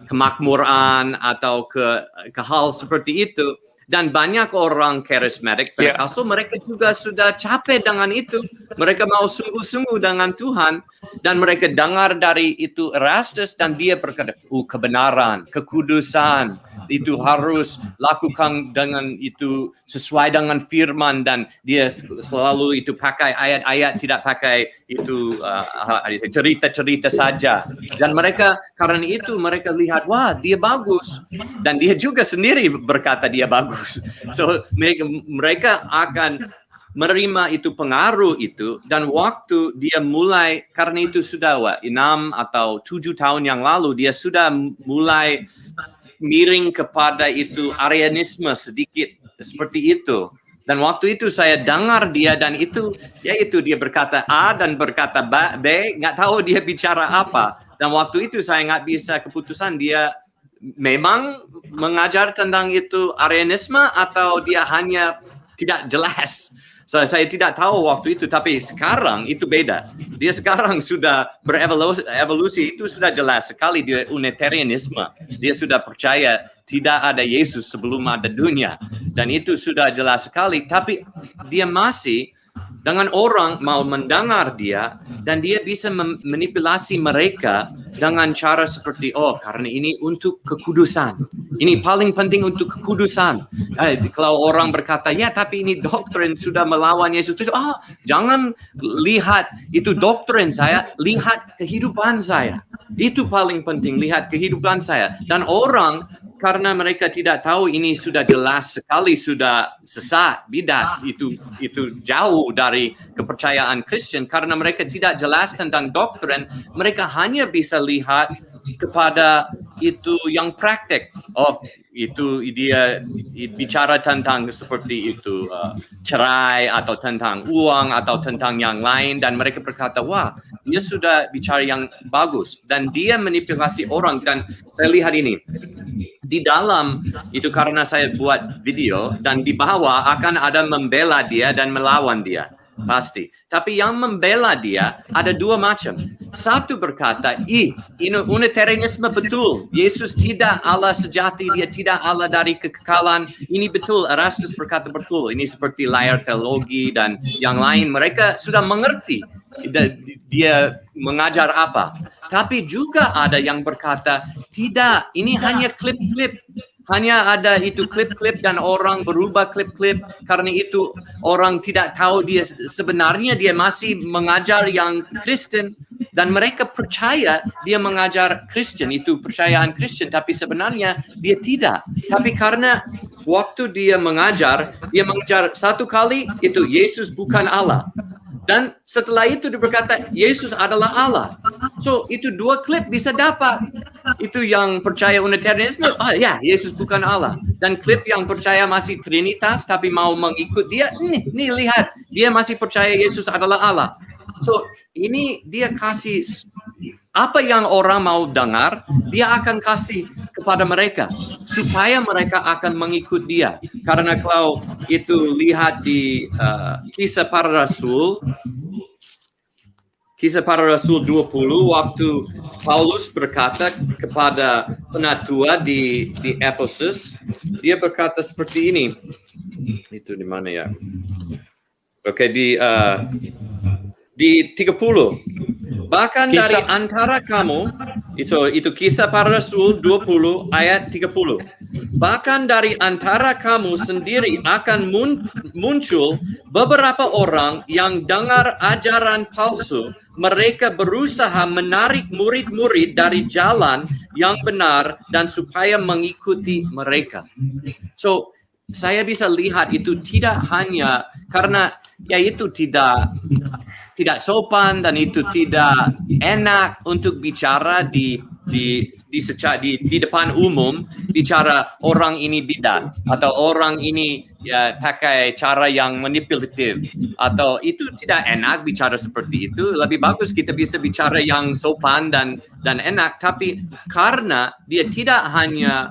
kemakmuran atau ke hal seperti itu, dan banyak orang karismatik Pentecostal mereka juga sudah capek dengan itu, mereka mau sungguh-sungguh dengan Tuhan, dan mereka dengar dari itu Erastus dan dia berkata, kebenaran, kekudusan itu harus lakukan dengan itu sesuai dengan firman, dan dia selalu itu pakai ayat-ayat, tidak pakai itu cerita-cerita saja, dan mereka karena itu mereka lihat, wah dia bagus, dan dia juga sendiri berkata dia bagus. So mereka akan menerima itu pengaruh itu, dan waktu dia mulai, karena itu sudah 6 atau 7 tahun yang lalu dia sudah mulai miring kepada itu Arianisme sedikit seperti itu, dan waktu itu saya dengar dia, dan itu yaitu dia berkata A dan berkata B, nggak tahu dia bicara apa, dan waktu itu saya nggak bisa keputusan dia memang mengajar tentang itu Arianisme atau dia hanya tidak jelas. Saya tidak tahu waktu itu, tapi sekarang itu beda. Dia sekarang sudah berevolusi, itu sudah jelas sekali dia Unitarianisme. Dia sudah percaya tidak ada Yesus sebelum ada dunia, dan itu sudah jelas sekali. Tapi dia masih dengan orang mau mendengar dia, dan dia bisa manipulasi mereka dengan cara seperti, karena ini untuk kekudusan, ini paling penting untuk kekudusan. Kalau orang berkata, ya tapi ini doktrin sudah melawan Yesus Kristus, jangan lihat itu doktrin saya, lihat kehidupan saya. Itu paling penting, lihat kehidupan saya. Dan orang, karena mereka tidak tahu ini sudah jelas sekali, sudah sesat, bidat, itu jauh dari kepercayaan Kristen, karena mereka tidak jelas tentang doktrin, mereka hanya bisa lihat kepada itu yang praktek. Itu dia bicara tentang seperti itu cerai atau tentang uang atau tentang yang lain, dan mereka berkata, wah dia sudah bicara yang bagus, dan dia manipulasi orang. Dan saya lihat ini di dalam itu, karena saya buat video, dan di bawah akan ada membela dia dan melawan dia pasti. Tapi yang membela dia ada dua macam. Satu berkata, ini Unitarianisme betul, Yesus tidak Allah sejati, dia tidak Allah dari kekekalan, ini betul, Erastus berkata betul, ini seperti layar teologi dan yang lain, mereka sudah mengerti dia mengajar apa. Tapi juga ada yang berkata, tidak, ini hanya klip-klip, hanya ada itu klip-klip dan orang berubah klip-klip, karena itu orang tidak tahu dia sebenarnya dia masih mengajar yang Kristen, dan mereka percaya dia mengajar Kristen, itu percayaan Kristen, tapi sebenarnya dia tidak. Tapi karena waktu dia mengajar satu kali itu Yesus bukan Allah, dan setelah itu dia berkata Yesus adalah Allah. So itu dua klip bisa dapat. Itu yang percaya Unitarianisme, ya Yesus bukan Allah. Dan klip yang percaya masih Trinitas tapi mau mengikut dia, nih lihat, dia masih percaya Yesus adalah Allah. So ini dia kasih apa yang orang mau dengar, dia akan kasih kepada mereka supaya mereka akan mengikut dia. Karena kalau itu lihat di Kisah Para Rasul Kisah Para Rasul 20 waktu Paulus berkata kepada penatua di Efesus, dia berkata seperti ini. Itu di mana ya? Oke, di 30. Bahkan dari antara kamu, itu Kisah Para Rasul 20 ayat 30. Bahkan dari antara kamu sendiri akan muncul beberapa orang yang dengar ajaran palsu. Mereka berusaha menarik murid-murid dari jalan yang benar dan supaya mengikuti mereka. So, saya bisa lihat itu tidak hanya karena itu tidak sopan dan itu tidak enak untuk bicara di depan umum, bicara orang ini bidat atau orang ini pakai cara yang manipulatif, atau itu tidak enak bicara seperti itu. Lebih bagus kita bisa bicara yang sopan dan enak, tapi karena dia tidak hanya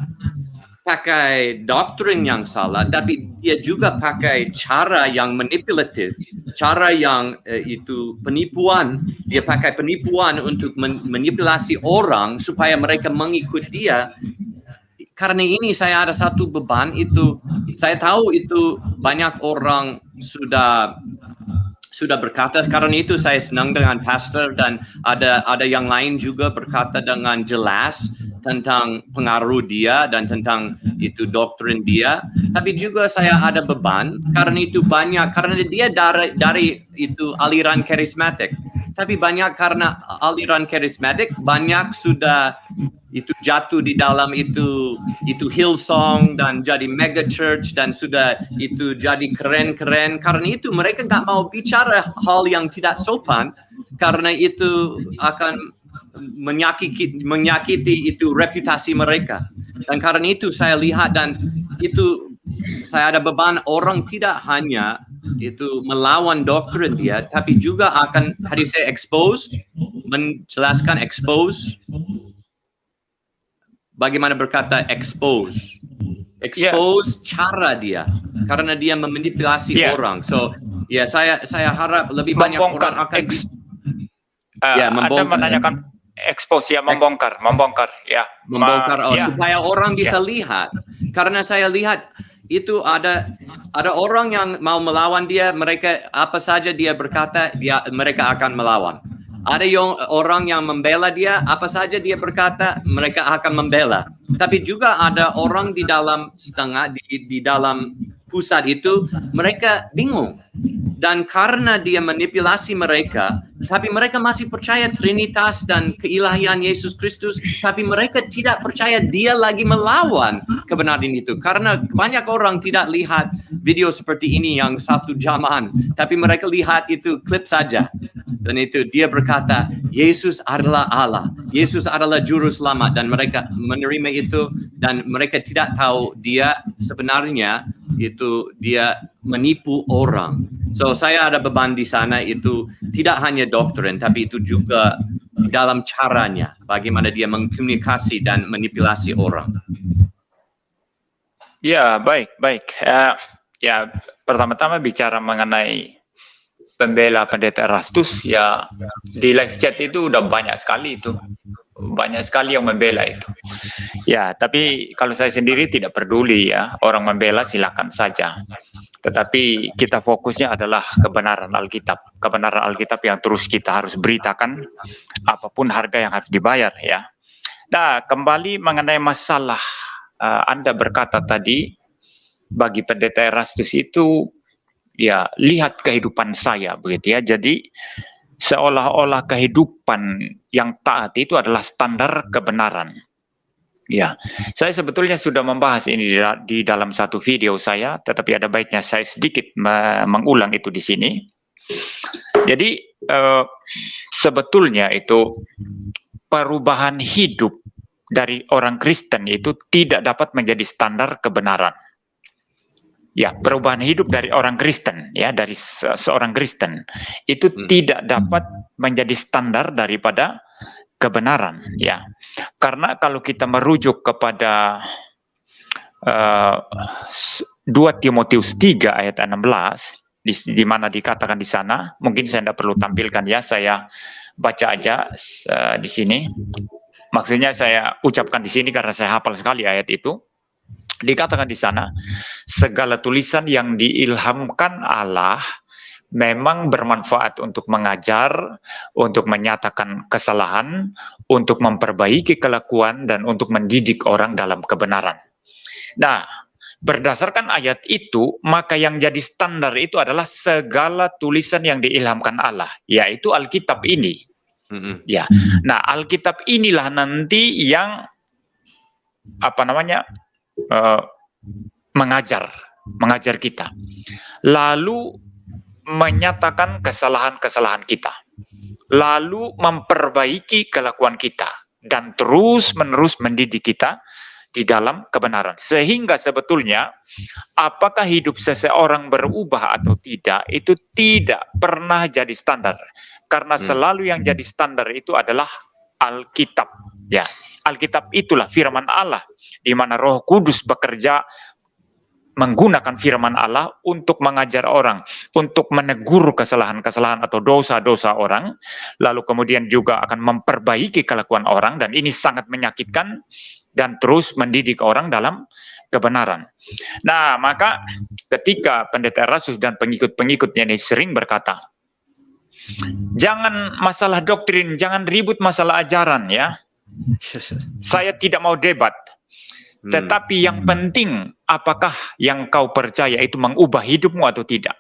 pakai doktrin yang salah, tapi dia juga pakai cara yang manipulatif, cara yang itu penipuan. Dia pakai penipuan untuk manipulasi orang supaya mereka mengikut dia. Karena ini saya ada satu beban itu. Saya tahu itu banyak orang sudah berkata, karena itu saya senang dengan pastor dan ada yang lain juga berkata dengan jelas tentang pengaruh dia dan tentang itu doktrin dia. Tapi juga saya ada beban karena itu banyak, karena dia dari itu aliran karismatik. Tapi banyak karena aliran karismatik banyak sudah itu jatuh di dalam itu Hillsong dan jadi mega church dan sudah itu jadi keren-keren. Karena itu mereka nggak mau bicara hal yang tidak sopan karena itu akan menyakiti itu reputasi mereka. Dan karena itu saya lihat dan itu saya ada beban, orang tidak hanya itu melawan doktrin dia, tapi juga akan saya expose, menjelaskan expose. Bagaimana berkata expose cara dia, karena dia memanipulasi orang. So saya harap lebih banyak orang akan Anda menanyakan expose membongkar ya. Membongkar supaya orang bisa lihat. Karena saya lihat itu ada orang yang mau melawan dia, mereka apa saja dia berkata, mereka akan melawan. Ada orang yang membela dia, apa saja dia berkata, mereka akan membela. Tapi juga ada orang di dalam di dalam pusat itu, mereka bingung. Dan karena dia manipulasi mereka, tapi mereka masih percaya Trinitas dan keilahian Yesus Kristus, tapi mereka tidak percaya dia lagi melawan kebenaran itu. Karena banyak orang tidak lihat video seperti ini yang 1 jaman, tapi mereka lihat itu klip saja. Dan itu dia berkata, Yesus adalah Allah, Yesus adalah juru selamat, dan mereka menerima itu dan mereka tidak tahu dia sebenarnya itu dia menipu orang. So saya ada beban di sana, itu tidak hanya doktrin, tapi itu juga dalam caranya, bagaimana dia mengkomunikasi dan manipulasi orang. Ya, baik. Ya, pertama-tama bicara mengenai pembela pendeta Erastus, ya di live chat itu udah banyak sekali itu. Banyak sekali yang membela itu. Ya, tapi kalau saya sendiri tidak peduli ya, orang membela silakan saja. Tetapi kita fokusnya adalah kebenaran Alkitab. Kebenaran Alkitab yang terus kita harus beritakan, apapun harga yang harus dibayar ya. Nah, kembali mengenai masalah Anda berkata tadi, bagi pendeta Erastus itu, ya lihat kehidupan saya begitu ya. Jadi seolah-olah kehidupan yang taat itu adalah standar kebenaran. Ya, saya sebetulnya sudah membahas ini di dalam satu video saya, tetapi ada baiknya saya sedikit mengulang itu di sini. Jadi sebetulnya itu perubahan hidup dari orang Kristen itu tidak dapat menjadi standar kebenaran. Ya, perubahan hidup dari orang Kristen, ya, dari seorang Kristen itu tidak dapat menjadi standar daripada kebenaran, ya. Karena kalau kita merujuk kepada 2 Timotius 3 ayat 16, di mana dikatakan di sana, mungkin saya tidak perlu tampilkan ya, saya baca aja di sini. Maksudnya saya ucapkan di sini karena saya hafal sekali ayat itu. Dikatakan di sana, segala tulisan yang diilhamkan Allah memang bermanfaat untuk mengajar, untuk menyatakan kesalahan, untuk memperbaiki kelakuan, dan untuk mendidik orang dalam kebenaran. Nah, berdasarkan ayat itu, maka yang jadi standar itu adalah segala tulisan yang diilhamkan Allah, yaitu Alkitab ini. Ya, nah Alkitab inilah nanti yang mengajar kita, lalu menyatakan kesalahan-kesalahan kita, lalu memperbaiki kelakuan kita, dan terus-menerus mendidik kita di dalam kebenaran. Sehingga sebetulnya apakah hidup seseorang berubah atau tidak, itu tidak pernah jadi standar. Karena selalu yang jadi standar itu adalah Alkitab. Ya, Alkitab itulah firman Allah, di mana Roh Kudus bekerja menggunakan firman Allah untuk mengajar orang, untuk menegur kesalahan-kesalahan atau dosa-dosa orang, lalu kemudian juga akan memperbaiki kelakuan orang, dan ini sangat menyakitkan, dan terus mendidik orang dalam kebenaran. Nah, maka ketika Pendeta Erastus dan pengikut-pengikutnya ini sering berkata, jangan masalah doktrin, jangan ribut masalah ajaran ya. Saya tidak mau debat. Tetapi yang penting, apakah yang kau percaya itu mengubah hidupmu atau tidak?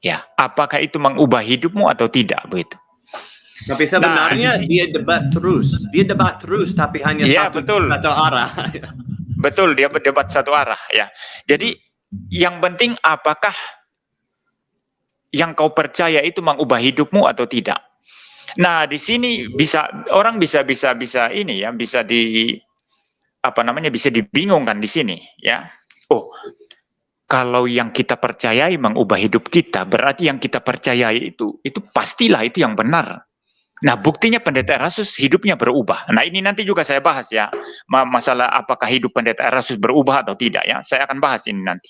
Ya, apakah itu mengubah hidupmu atau tidak, begitu. Tapi sebenarnya dia debat terus, tapi hanya satu arah. Betul, dia berdebat satu arah, ya. Jadi yang penting apakah yang kau percaya itu mengubah hidupmu atau tidak. Nah, di sini orang bisa ini ya, bisa dibingungkan di sini ya. Oh, kalau yang kita percayai mengubah hidup kita, berarti yang kita percayai itu pastilah itu yang benar. Nah, buktinya Pendeta Erastus hidupnya berubah. Nah, ini nanti juga saya bahas ya, masalah apakah hidup Pendeta Erastus berubah atau tidak ya. Saya akan bahas ini nanti.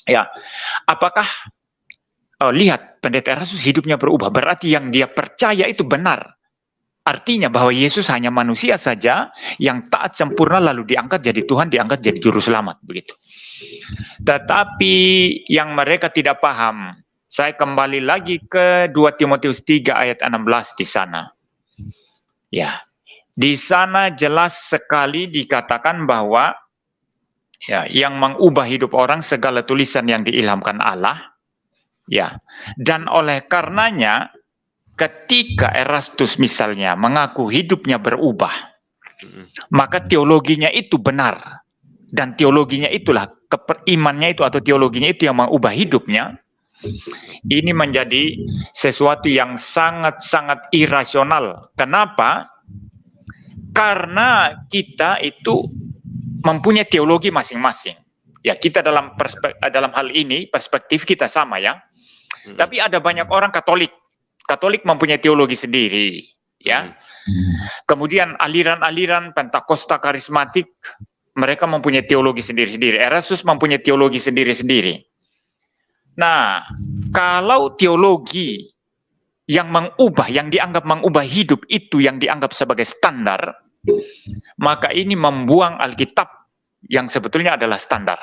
Ya, apakah lihat Pendeta Erastus hidupnya berubah, berarti yang dia percaya itu benar. Artinya bahwa Yesus hanya manusia saja yang taat sempurna lalu diangkat jadi Tuhan, diangkat jadi juru selamat, begitu. Tetapi yang mereka tidak paham, saya kembali lagi ke 2 Timotius 3 ayat 16 di sana. Ya, di sana jelas sekali dikatakan bahwa ya, yang mengubah hidup orang segala tulisan yang diilhamkan Allah. Ya, dan oleh karenanya ketika Erastus misalnya mengaku hidupnya berubah, maka teologinya itu benar, dan teologinya itulah imannya itu atau teologinya itu yang mengubah hidupnya. Ini menjadi sesuatu yang sangat-sangat irasional. Kenapa? Karena kita itu mempunyai teologi masing-masing. Ya, kita dalam hal ini perspektif kita sama ya. Tapi ada banyak orang Katolik mempunyai teologi sendiri, ya. Kemudian aliran-aliran Pentakosta karismatik mereka mempunyai teologi sendiri-sendiri. Erastus mempunyai teologi sendiri-sendiri. Nah, kalau teologi yang dianggap mengubah hidup itu yang dianggap sebagai standar, maka ini membuang Alkitab yang sebetulnya adalah standar.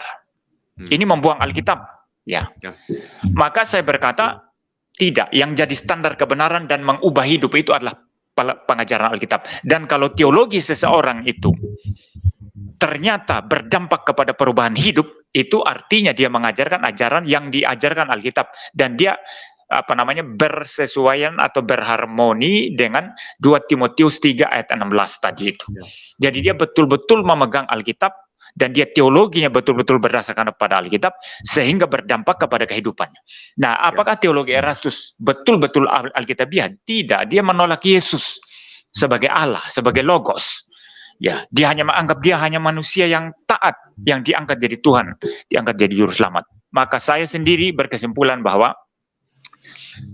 Ini membuang Alkitab. Ya, maka saya berkata tidak. Yang jadi standar kebenaran dan mengubah hidup itu adalah pengajaran Alkitab. Dan kalau teologi seseorang itu ternyata berdampak kepada perubahan hidup, itu artinya dia mengajarkan ajaran yang diajarkan Alkitab dan dia bersesuaian atau berharmoni dengan 2 Timotius 3 ayat 16 tadi itu. Jadi dia betul-betul memegang Alkitab dan dia teologinya betul-betul berdasarkan kepada Alkitab sehingga berdampak kepada kehidupannya. Nah, apakah teologi Erastus betul-betul Alkitabiah? Tidak, dia menolak Yesus sebagai Allah, sebagai Logos. Ya, dia hanya menganggap dia hanya manusia yang taat, yang diangkat jadi Tuhan, diangkat jadi juru selamat. Maka saya sendiri berkesimpulan bahwa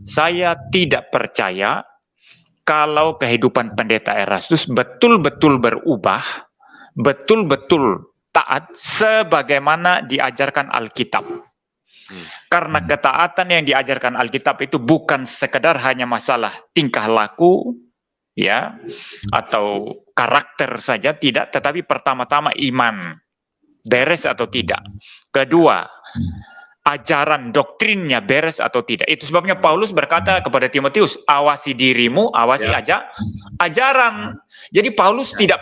saya tidak percaya kalau kehidupan Pendeta Erastus betul-betul berubah, betul-betul taat sebagaimana diajarkan Alkitab. Karena ketaatan yang diajarkan Alkitab itu bukan sekedar hanya masalah tingkah laku, ya, atau karakter saja, tidak, tetapi pertama-tama iman, beres atau tidak. Kedua, ajaran doktrinnya beres atau tidak. Itu sebabnya Paulus berkata kepada Timotius, awasi dirimu, awasi aja ajaran. Jadi Paulus tidak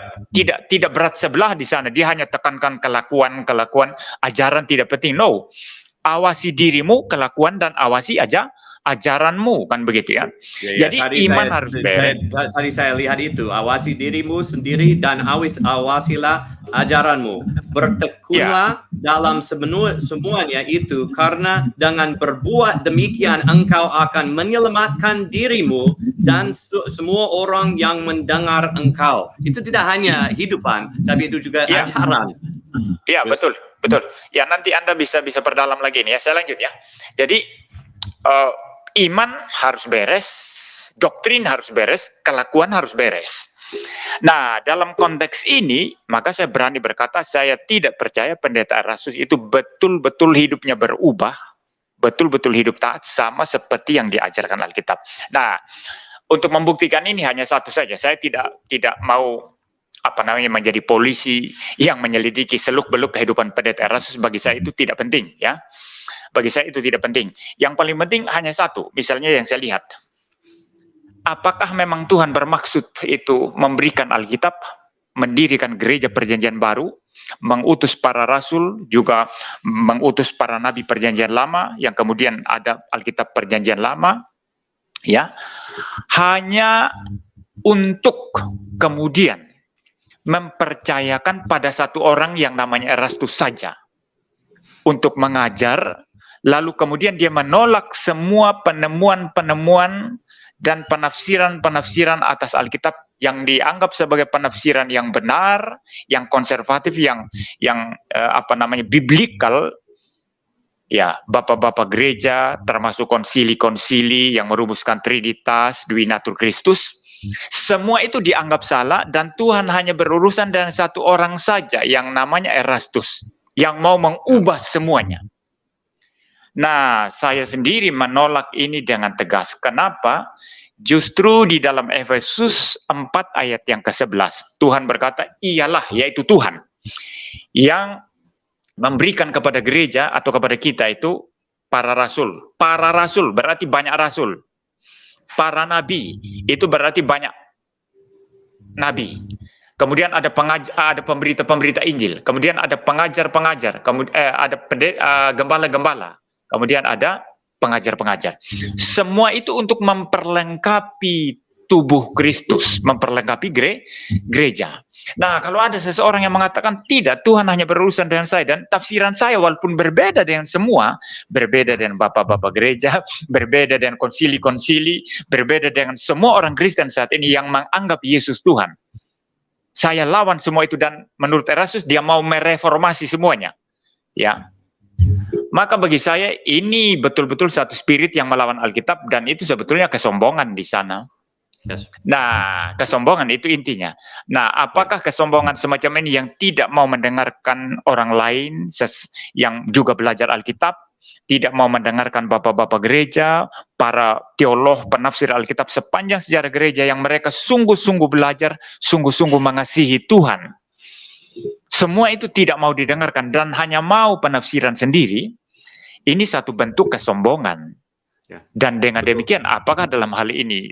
berat sebelah di sana. Dia hanya tekankan kelakuan, ajaran tidak penting. No. Awasi dirimu, kelakuan, dan awasi aja ajaranmu, kan begitu ya. Jadi iman harus beres. Tadi saya lihat itu, awasi dirimu sendiri dan awasilah ajaranmu. Bertekunlah dalam semuanya itu, karena dengan berbuat demikian engkau akan menyelamatkan dirimu dan semua orang yang mendengar engkau. Itu tidak hanya hidupan, tapi itu juga ajaran. Ya, betul. Ya, nanti Anda bisa perdalam lagi nih ya. Saya lanjut ya. Jadi iman harus beres, doktrin harus beres, kelakuan harus beres. Nah, dalam konteks ini, maka saya berani berkata, saya tidak percaya pendeta Erastus itu betul-betul hidupnya berubah, betul-betul hidup taat sama seperti yang diajarkan Alkitab. Nah, untuk membuktikan ini hanya satu saja. Saya tidak mau menjadi polisi yang menyelidiki seluk-beluk kehidupan pendeta Erastus. Bagi saya itu tidak penting, ya. Bagi saya itu tidak penting. Yang paling penting hanya satu, misalnya yang saya lihat. Apakah memang Tuhan bermaksud itu memberikan Alkitab, mendirikan gereja perjanjian baru, mengutus para rasul, juga mengutus para nabi perjanjian lama, yang kemudian ada Alkitab perjanjian lama, ya, hanya untuk kemudian mempercayakan pada satu orang yang namanya Erastus saja untuk mengajar, lalu kemudian dia menolak semua penemuan-penemuan dan penafsiran-penafsiran atas Alkitab yang dianggap sebagai penafsiran yang benar, yang konservatif, yang biblikal. Ya, bapak-bapak gereja, termasuk konsili-konsili yang merumuskan Trinitas, Duinatur Kristus, semua itu dianggap salah, dan Tuhan hanya berurusan dengan satu orang saja yang namanya Erastus, yang mau mengubah semuanya. Nah, saya sendiri menolak ini dengan tegas. Kenapa? Justru di dalam Efesus 4 ayat yang ke-11, Tuhan berkata, ialah, yaitu Tuhan, yang memberikan kepada gereja atau kepada kita itu para rasul. Para rasul berarti banyak rasul. Para nabi itu berarti banyak nabi. Kemudian ada pemberita-pemberita Injil. Kemudian ada pengajar-pengajar. Kemudian ada gembala-gembala. Kemudian ada pengajar-pengajar. Semua itu untuk memperlengkapi tubuh Kristus, memperlengkapi gereja. Nah, kalau ada seseorang yang mengatakan tidak, Tuhan hanya berurusan dengan saya, dan tafsiran saya walaupun berbeda dengan semua, berbeda dengan bapak-bapak gereja, berbeda dengan konsili-konsili, berbeda dengan semua orang Kristen saat ini yang menganggap Yesus Tuhan. Saya lawan semua itu, dan menurut Erastus dia mau mereformasi semuanya. Ya. Maka bagi saya ini betul-betul satu spirit yang melawan Alkitab, dan itu sebetulnya kesombongan di sana. Yes. Nah, kesombongan itu intinya. Nah, apakah kesombongan semacam ini yang tidak mau mendengarkan orang lain yang juga belajar Alkitab, tidak mau mendengarkan bapak-bapak gereja, para teolog, penafsir Alkitab sepanjang sejarah gereja yang mereka sungguh-sungguh belajar, sungguh-sungguh mengasihi Tuhan. Semua itu tidak mau didengarkan dan hanya mau penafsiran sendiri. Ini satu bentuk kesombongan. Dan dengan demikian, apakah dalam hal ini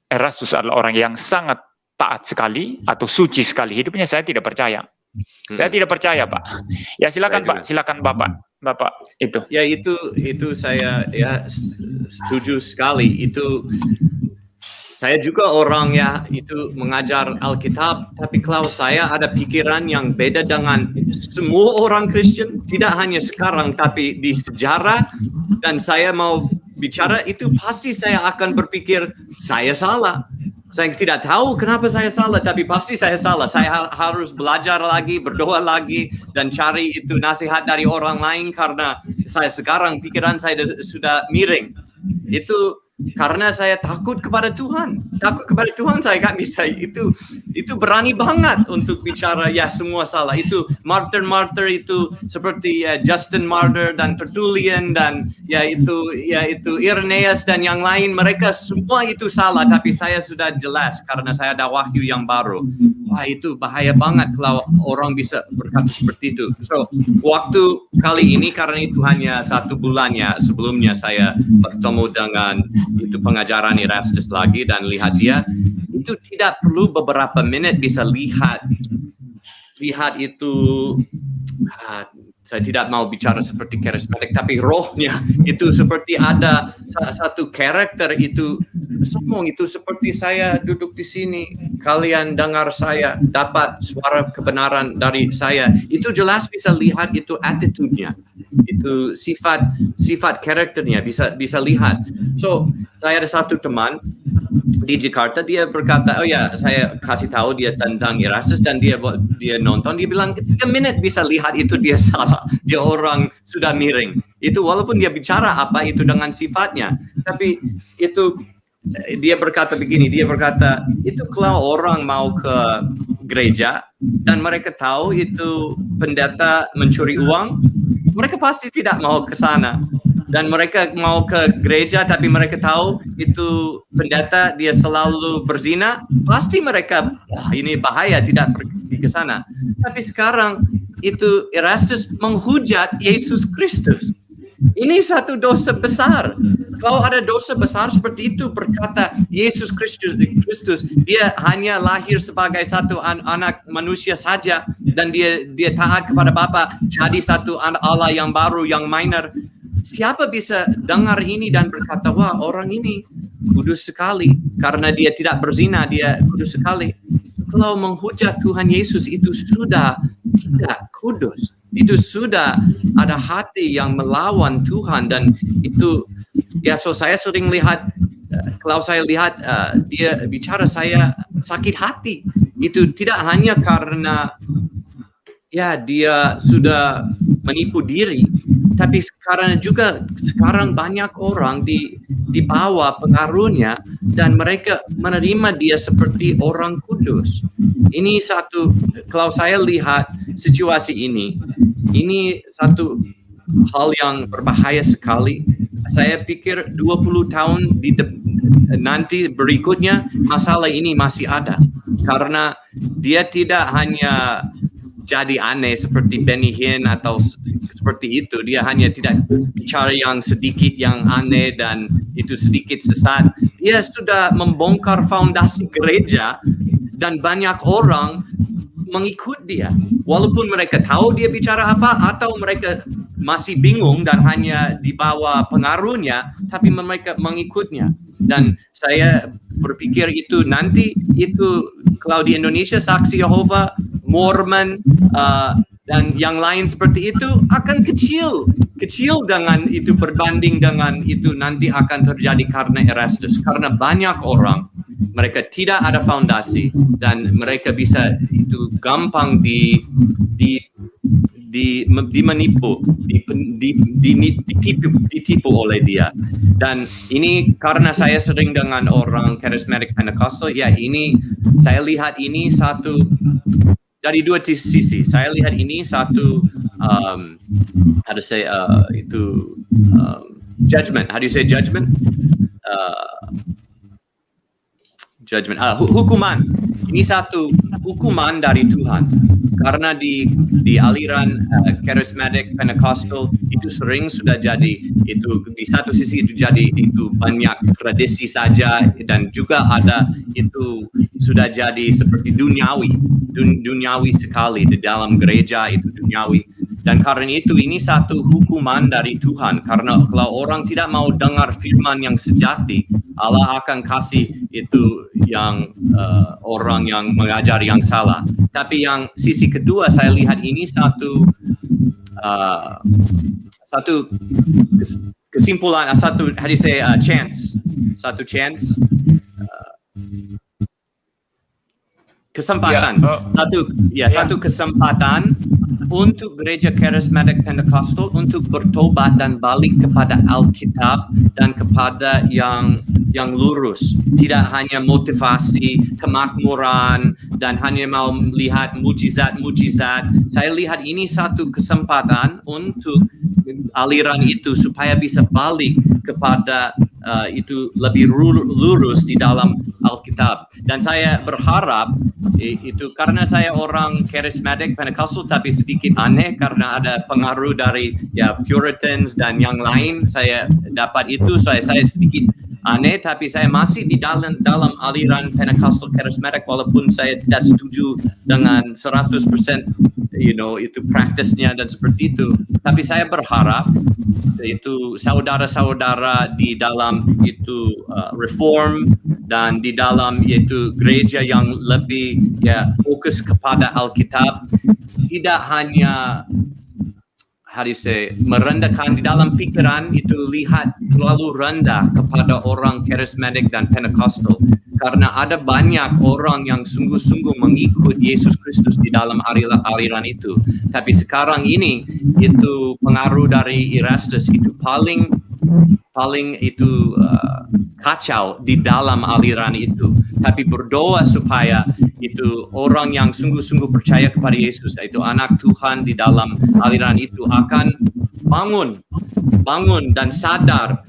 Erastus adalah orang yang sangat taat sekali atau suci sekali hidupnya? Saya tidak percaya. Saya tidak percaya, Pak. Ya, silakan Pak, silakan Bapak itu. Ya, itu saya setuju sekali. Itu saya juga orang itu mengajar Alkitab, tapi kalau saya ada pikiran yang beda dengan semua orang Kristen, tidak hanya sekarang tapi di sejarah, dan saya mau bicara itu, pasti saya akan berpikir saya salah. Saya tidak tahu kenapa saya salah, tapi pasti saya salah. Saya harus belajar lagi, berdoa lagi, dan cari itu nasihat dari orang lain, karena saya sekarang pikiran saya sudah miring. Itu karena saya takut kepada Tuhan. takut kepada Tuhan saya nggak bisa. Itu berani banget untuk bicara ya semua salah. Itu martyr itu seperti Justin Martyr dan Tertullian dan itu Irenaeus dan yang lain, mereka semua itu salah, tapi saya sudah jelas karena saya ada wahyu yang baru. Wah, itu bahaya banget kalau orang bisa berkata seperti itu. So, waktu kali ini karena itu hanya 1 bulannya sebelumnya saya bertemu dengan itu pengajaran Erastus lagi dan lihat dia, itu tidak perlu beberapa menit bisa lihat itu. Saya tidak mau bicara seperti karismatik, tapi rohnya itu seperti ada satu karakter itu sombong, itu seperti saya duduk di sini, kalian dengar saya, dapat suara kebenaran dari saya. Itu jelas bisa lihat itu attitude-nya, itu sifat karakternya bisa lihat. So, saya ada satu teman di Jakarta, dia berkata, oh ya, saya kasih tahu dia tentang Erastus dan dia nonton, dia bilang 3 menit bisa lihat itu dia salah, dia orang sudah miring. Itu walaupun dia bicara apa itu dengan sifatnya, tapi itu dia berkata begini, itu kalau orang mau ke gereja dan mereka tahu itu pendeta mencuri uang, mereka pasti tidak mau ke sana. Dan mereka mau ke gereja tapi mereka tahu itu pendeta dia selalu berzina, pasti mereka, wah ini bahaya, tidak pergi ke sana. Tapi sekarang itu Erastus menghujat Yesus Kristus. Ini satu dosa besar. Kalau ada dosa besar seperti itu, berkata Yesus Kristus dia hanya lahir sebagai satu anak manusia saja dan dia taat kepada Bapa, jadi satu anak Allah yang baru, yang minor. Siapa bisa dengar ini dan berkata, wah orang ini kudus sekali karena dia tidak berzina, dia kudus sekali. Kalau menghujat Tuhan Yesus itu sudah tidak kudus. Itu sudah ada hati yang melawan Tuhan dan itu ya, so saya sering lihat, kalau saya lihat dia bicara, saya sakit hati. Itu tidak hanya karena ya dia sudah menipu diri, tapi sekarang banyak orang di bawah pengaruhnya dan mereka menerima dia seperti orang kudus. Ini satu, kalau saya lihat situasi ini satu hal yang berbahaya sekali. Saya pikir 20 tahun nanti berikutnya masalah ini masih ada, karena dia tidak hanya jadi aneh seperti Benny Hinn atau seperti itu. Dia hanya tidak bicara yang sedikit yang aneh dan itu sedikit sesat. Dia sudah membongkar fondasi gereja dan banyak orang mengikut dia. Walaupun mereka tahu dia bicara apa atau mereka masih bingung dan hanya di bawah pengaruhnya, tapi mereka mengikutnya. Dan saya berpikir itu nanti itu kalau di Indonesia Saksi Yehova, Mormon dan yang lain seperti itu akan kecil dengan itu berbanding dengan itu nanti akan terjadi karena Erastus, karena banyak orang mereka tidak ada fondasi dan mereka bisa itu gampang dimenipu, ditipu oleh dia. Dan ini karena saya sering dengan orang karismatik Pentecostal, ya ini saya lihat ini satu dari dua sisi. Saya lihat ini satu judgment. How do you say judgment? Judgment. Hukuman. Ini satu hukuman dari Tuhan. Karena di aliran karismatik Pentecostal itu sering sudah jadi itu di satu sisi itu jadi itu banyak tradisi saja dan juga ada itu sudah jadi seperti duniawi sekali di dalam gereja, itu duniawi. Dan karena itu ini satu hukuman dari Tuhan, karena kalau orang tidak mau dengar firman yang sejati, Allah akan kasih itu yang orang yang mengajar yang salah. Tapi yang sisi kedua saya lihat ini satu kesimpulan, satu how do you say chance, kesempatan, satu kesempatan untuk gereja karismatik Pentecostal untuk bertobat dan balik kepada Alkitab dan kepada yang yang lurus, tidak hanya motivasi, kemakmuran, dan hanya mau melihat mujizat-mujizat. Saya lihat ini satu kesempatan untuk aliran itu supaya bisa balik kepada itu lebih lurus di dalam Alkitab. Dan saya berharap itu karena saya orang charismatic Pentecostal tapi sedikit aneh karena ada pengaruh dari Puritans dan yang lain. Saya dapat itu, saya sedikit aneh, tapi saya masih di dalam aliran Pentecostal charismatic walaupun saya tidak setuju dengan 100% itu praktisnya dan seperti itu. Tapi saya berharap itu saudara-saudara di dalam itu reform dan di dalam yaitu gereja yang lebih fokus kepada Alkitab, tidak hanya merendahkan di dalam pikiran itu, lihat terlalu rendah kepada orang charismatic dan Pentecostal, karena ada banyak orang yang sungguh-sungguh mengikut Yesus Kristus di dalam aliran itu. Tapi sekarang ini itu pengaruh dari Erastus itu paling itu kacau di dalam aliran itu. Tapi berdoa supaya itu orang yang sungguh-sungguh percaya kepada Yesus, yaitu anak Tuhan di dalam aliran itu, akan bangun dan sadar,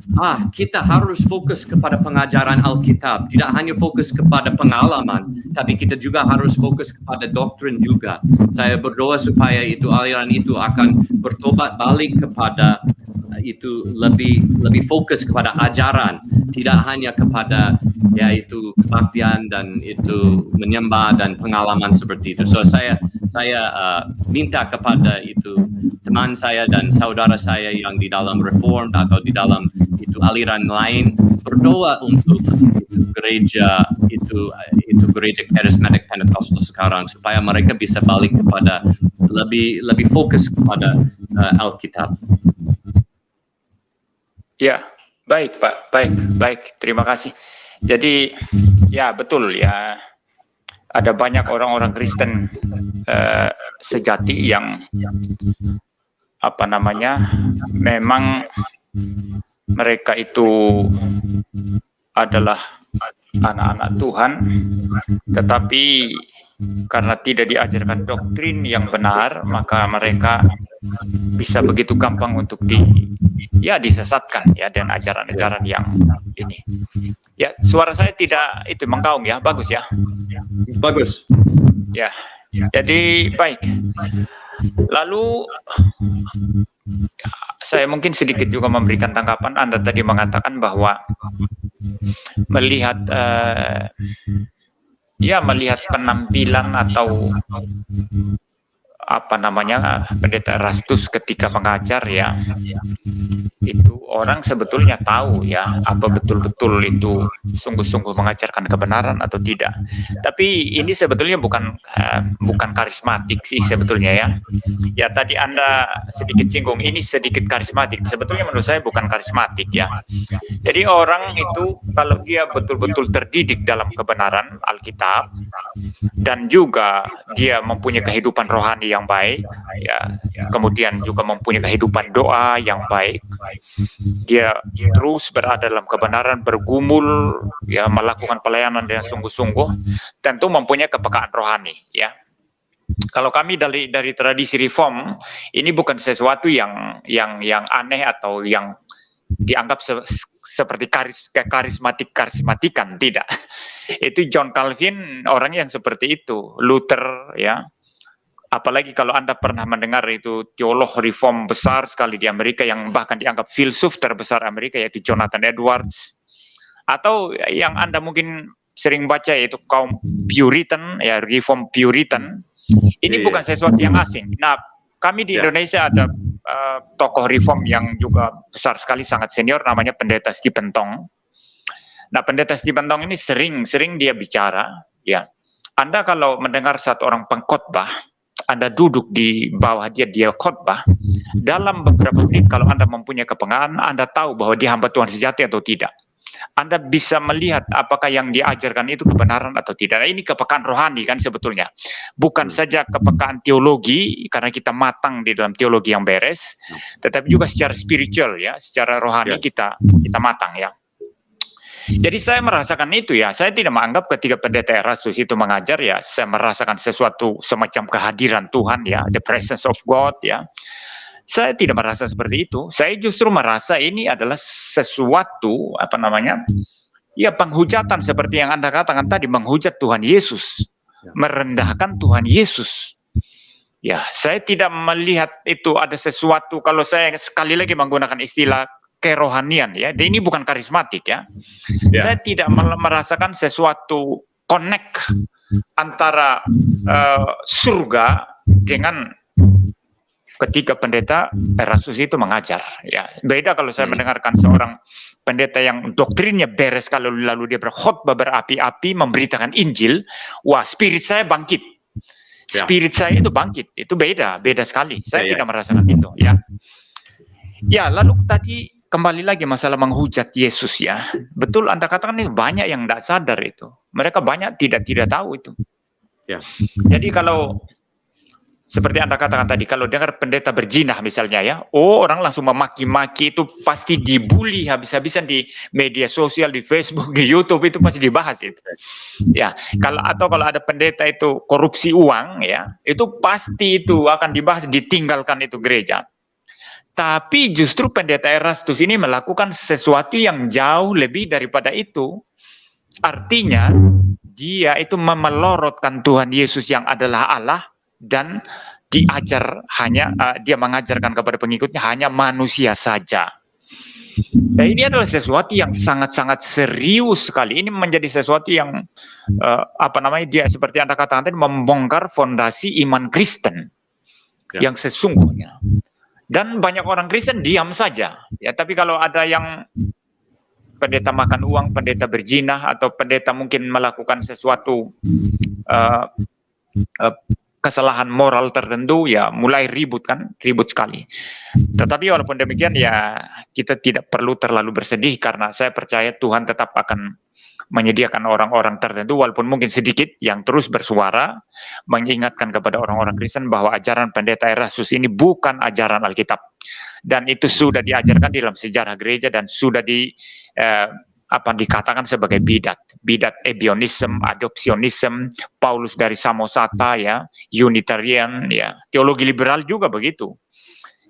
kita harus fokus kepada pengajaran Alkitab, tidak hanya fokus kepada pengalaman, tapi kita juga harus fokus kepada doktrin juga. Saya berdoa supaya itu aliran itu akan bertobat balik kepada itu lebih fokus kepada ajaran, tidak hanya kepada yaitu kebaktian dan itu menyembah dan pengalaman seperti itu. So saya minta kepada itu teman saya dan saudara saya yang di dalam reform atau di dalam itu aliran lain, berdoa untuk gereja itu gereja charismatic Pentecostal sekarang supaya mereka bisa balik kepada lebih fokus kepada Alkitab. Ya, baik Pak, baik. Terima kasih. Jadi, ya betul ya. Ada banyak orang-orang Kristen sejati yang memang mereka itu adalah anak-anak Tuhan, tetapi karena tidak diajarkan doktrin yang benar, maka mereka bisa begitu gampang untuk disesatkan ya dengan ajaran-ajaran yang ini. Ya, suara saya tidak itu menggaung ya, bagus ya. Bagus. Ya. Jadi baik. Lalu saya mungkin sedikit juga memberikan tanggapan. Anda tadi mengatakan bahwa melihat penampilan atau Pendeta Erastus ketika mengajar ya, itu orang sebetulnya tahu ya apa betul-betul itu sungguh-sungguh mengajarkan kebenaran atau tidak. Tapi ini sebetulnya bukan karismatik sih sebetulnya ya. Ya tadi Anda sedikit singgung ini sedikit karismatik. Sebetulnya menurut saya bukan karismatik ya. Jadi orang itu kalau dia betul-betul terdidik dalam kebenaran Alkitab dan juga dia mempunyai kehidupan rohani yang baik ya, kemudian juga mempunyai kehidupan doa yang baik, dia terus berada dalam kebenaran, bergumul ya, melakukan pelayanan dengan sungguh-sungguh, tentu mempunyai kepekaan rohani ya. Kalau kami dari tradisi reform, ini bukan sesuatu yang aneh atau yang dianggap seperti karismatikan, tidak. Itu John Calvin orang yang seperti itu, Luther ya. Apalagi kalau Anda pernah mendengar itu teolog reform besar sekali di Amerika yang bahkan dianggap filsuf terbesar Amerika, yaitu Jonathan Edwards. Atau yang Anda mungkin sering baca yaitu kaum Puritan, ya reform Puritan. Ini bukan sesuatu yang asing. Nah, kami di Indonesia ada tokoh reform yang juga besar sekali, sangat senior, namanya Pendeta Stephen Tong. Nah, Pendeta Stephen Tong ini sering dia bicara, ya. Anda kalau mendengar satu orang pengkhotbah, Anda duduk di bawah dia khotbah, dalam beberapa menit kalau Anda mempunyai kepekaan, Anda tahu bahwa dia hamba Tuhan sejati atau tidak. Anda bisa melihat apakah yang diajarkan itu kebenaran atau tidak. Nah, ini kepekaan rohani kan sebetulnya. Bukan saja kepekaan teologi, karena kita matang di dalam teologi yang beres, tetapi juga secara spiritual ya, secara rohani kita matang ya. Jadi saya merasakan itu ya. Saya tidak menganggap ketika pendeta Erastus itu mengajar ya, saya merasakan sesuatu semacam kehadiran Tuhan ya, the presence of God ya. Saya tidak merasa seperti itu. Saya justru merasa ini adalah sesuatu apa namanya? Ya penghujatan seperti yang Anda katakan tadi, menghujat Tuhan Yesus, merendahkan Tuhan Yesus. Ya, saya tidak melihat itu ada sesuatu, kalau saya sekali lagi menggunakan istilah kerohanian ya, ini bukan karismatik ya. Saya tidak merasakan sesuatu connect antara surga dengan ketika pendeta Erastus itu mengajar ya. Beda kalau saya mendengarkan seorang pendeta yang doktrinnya beres, kalau lalu dia berkhotbah berapi-api memberitakan Injil, wah spirit saya bangkit. Spirit saya itu bangkit, itu beda sekali. Saya tidak merasakan itu, ya. Ya, lalu tadi kembali lagi masalah menghujat Yesus ya. Betul Anda katakan ini banyak yang tidak sadar itu. Mereka banyak tidak tahu itu. Ya. Jadi kalau seperti Anda katakan tadi, kalau dengar pendeta berzinah misalnya ya, orang langsung memaki-maki, itu pasti dibully habis-habisan di media sosial, di Facebook, di YouTube, itu pasti dibahas itu. Ya, kalau ada pendeta itu korupsi uang ya, itu pasti itu akan dibahas, ditinggalkan itu gereja. Tapi justru pendeta Erastus ini melakukan sesuatu yang jauh lebih daripada itu. Artinya dia itu memelorotkan Tuhan Yesus yang adalah Allah, dan dia mengajarkan kepada pengikutnya hanya manusia saja. Nah, ini adalah sesuatu yang sangat-sangat serius sekali. Ini menjadi sesuatu yang dia seperti Anda katakan tadi, membongkar fondasi iman Kristen yang sesungguhnya. Dan banyak orang Kristen diam saja. Ya, tapi kalau ada yang pendeta makan uang, pendeta berzina, atau pendeta mungkin melakukan sesuatu kesalahan moral tertentu, ya mulai ribut sekali. Tetapi walaupun demikian ya kita tidak perlu terlalu bersedih, karena saya percaya Tuhan tetap akan menyediakan orang-orang tertentu walaupun mungkin sedikit yang terus bersuara mengingatkan kepada orang-orang Kristen bahwa ajaran pendeta Erastus ini bukan ajaran Alkitab, dan itu sudah diajarkan dalam sejarah gereja dan sudah dikatakan sebagai bidat ebionism, adopsionism, Paulus dari Samosata ya, Unitarian ya, teologi liberal juga begitu.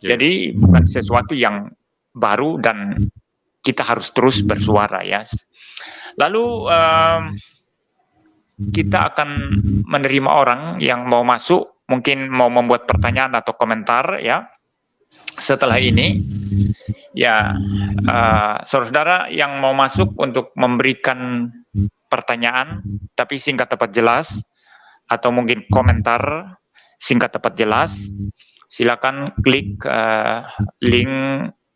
Jadi bukan sesuatu yang baru dan kita harus terus bersuara ya. Lalu kita akan menerima orang yang mau masuk, mungkin mau membuat pertanyaan atau komentar ya. Setelah ini ya, saudara-saudara yang mau masuk untuk memberikan pertanyaan tapi singkat tepat jelas, atau mungkin komentar singkat tepat jelas, silakan klik link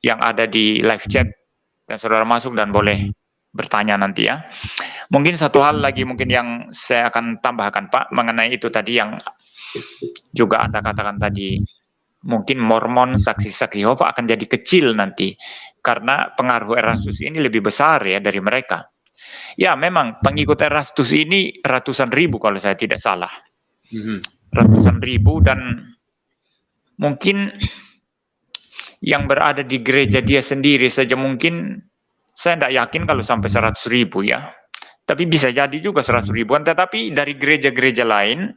yang ada di live chat dan saudara masuk dan boleh bertanya nanti ya. Mungkin satu hal lagi mungkin yang saya akan tambahkan Pak, mengenai itu tadi yang juga Anda katakan tadi, mungkin Mormon, saksi-saksi Yehova akan jadi kecil nanti karena pengaruh Erastus ini lebih besar ya dari mereka. Ya memang pengikut Erastus ini ratusan ribu kalau saya tidak salah. Ratusan ribu, dan mungkin yang berada di gereja dia sendiri saja mungkin saya tidak yakin kalau sampai 100.000 ya. Tapi bisa jadi juga 100.000-an, tetapi dari gereja-gereja lain.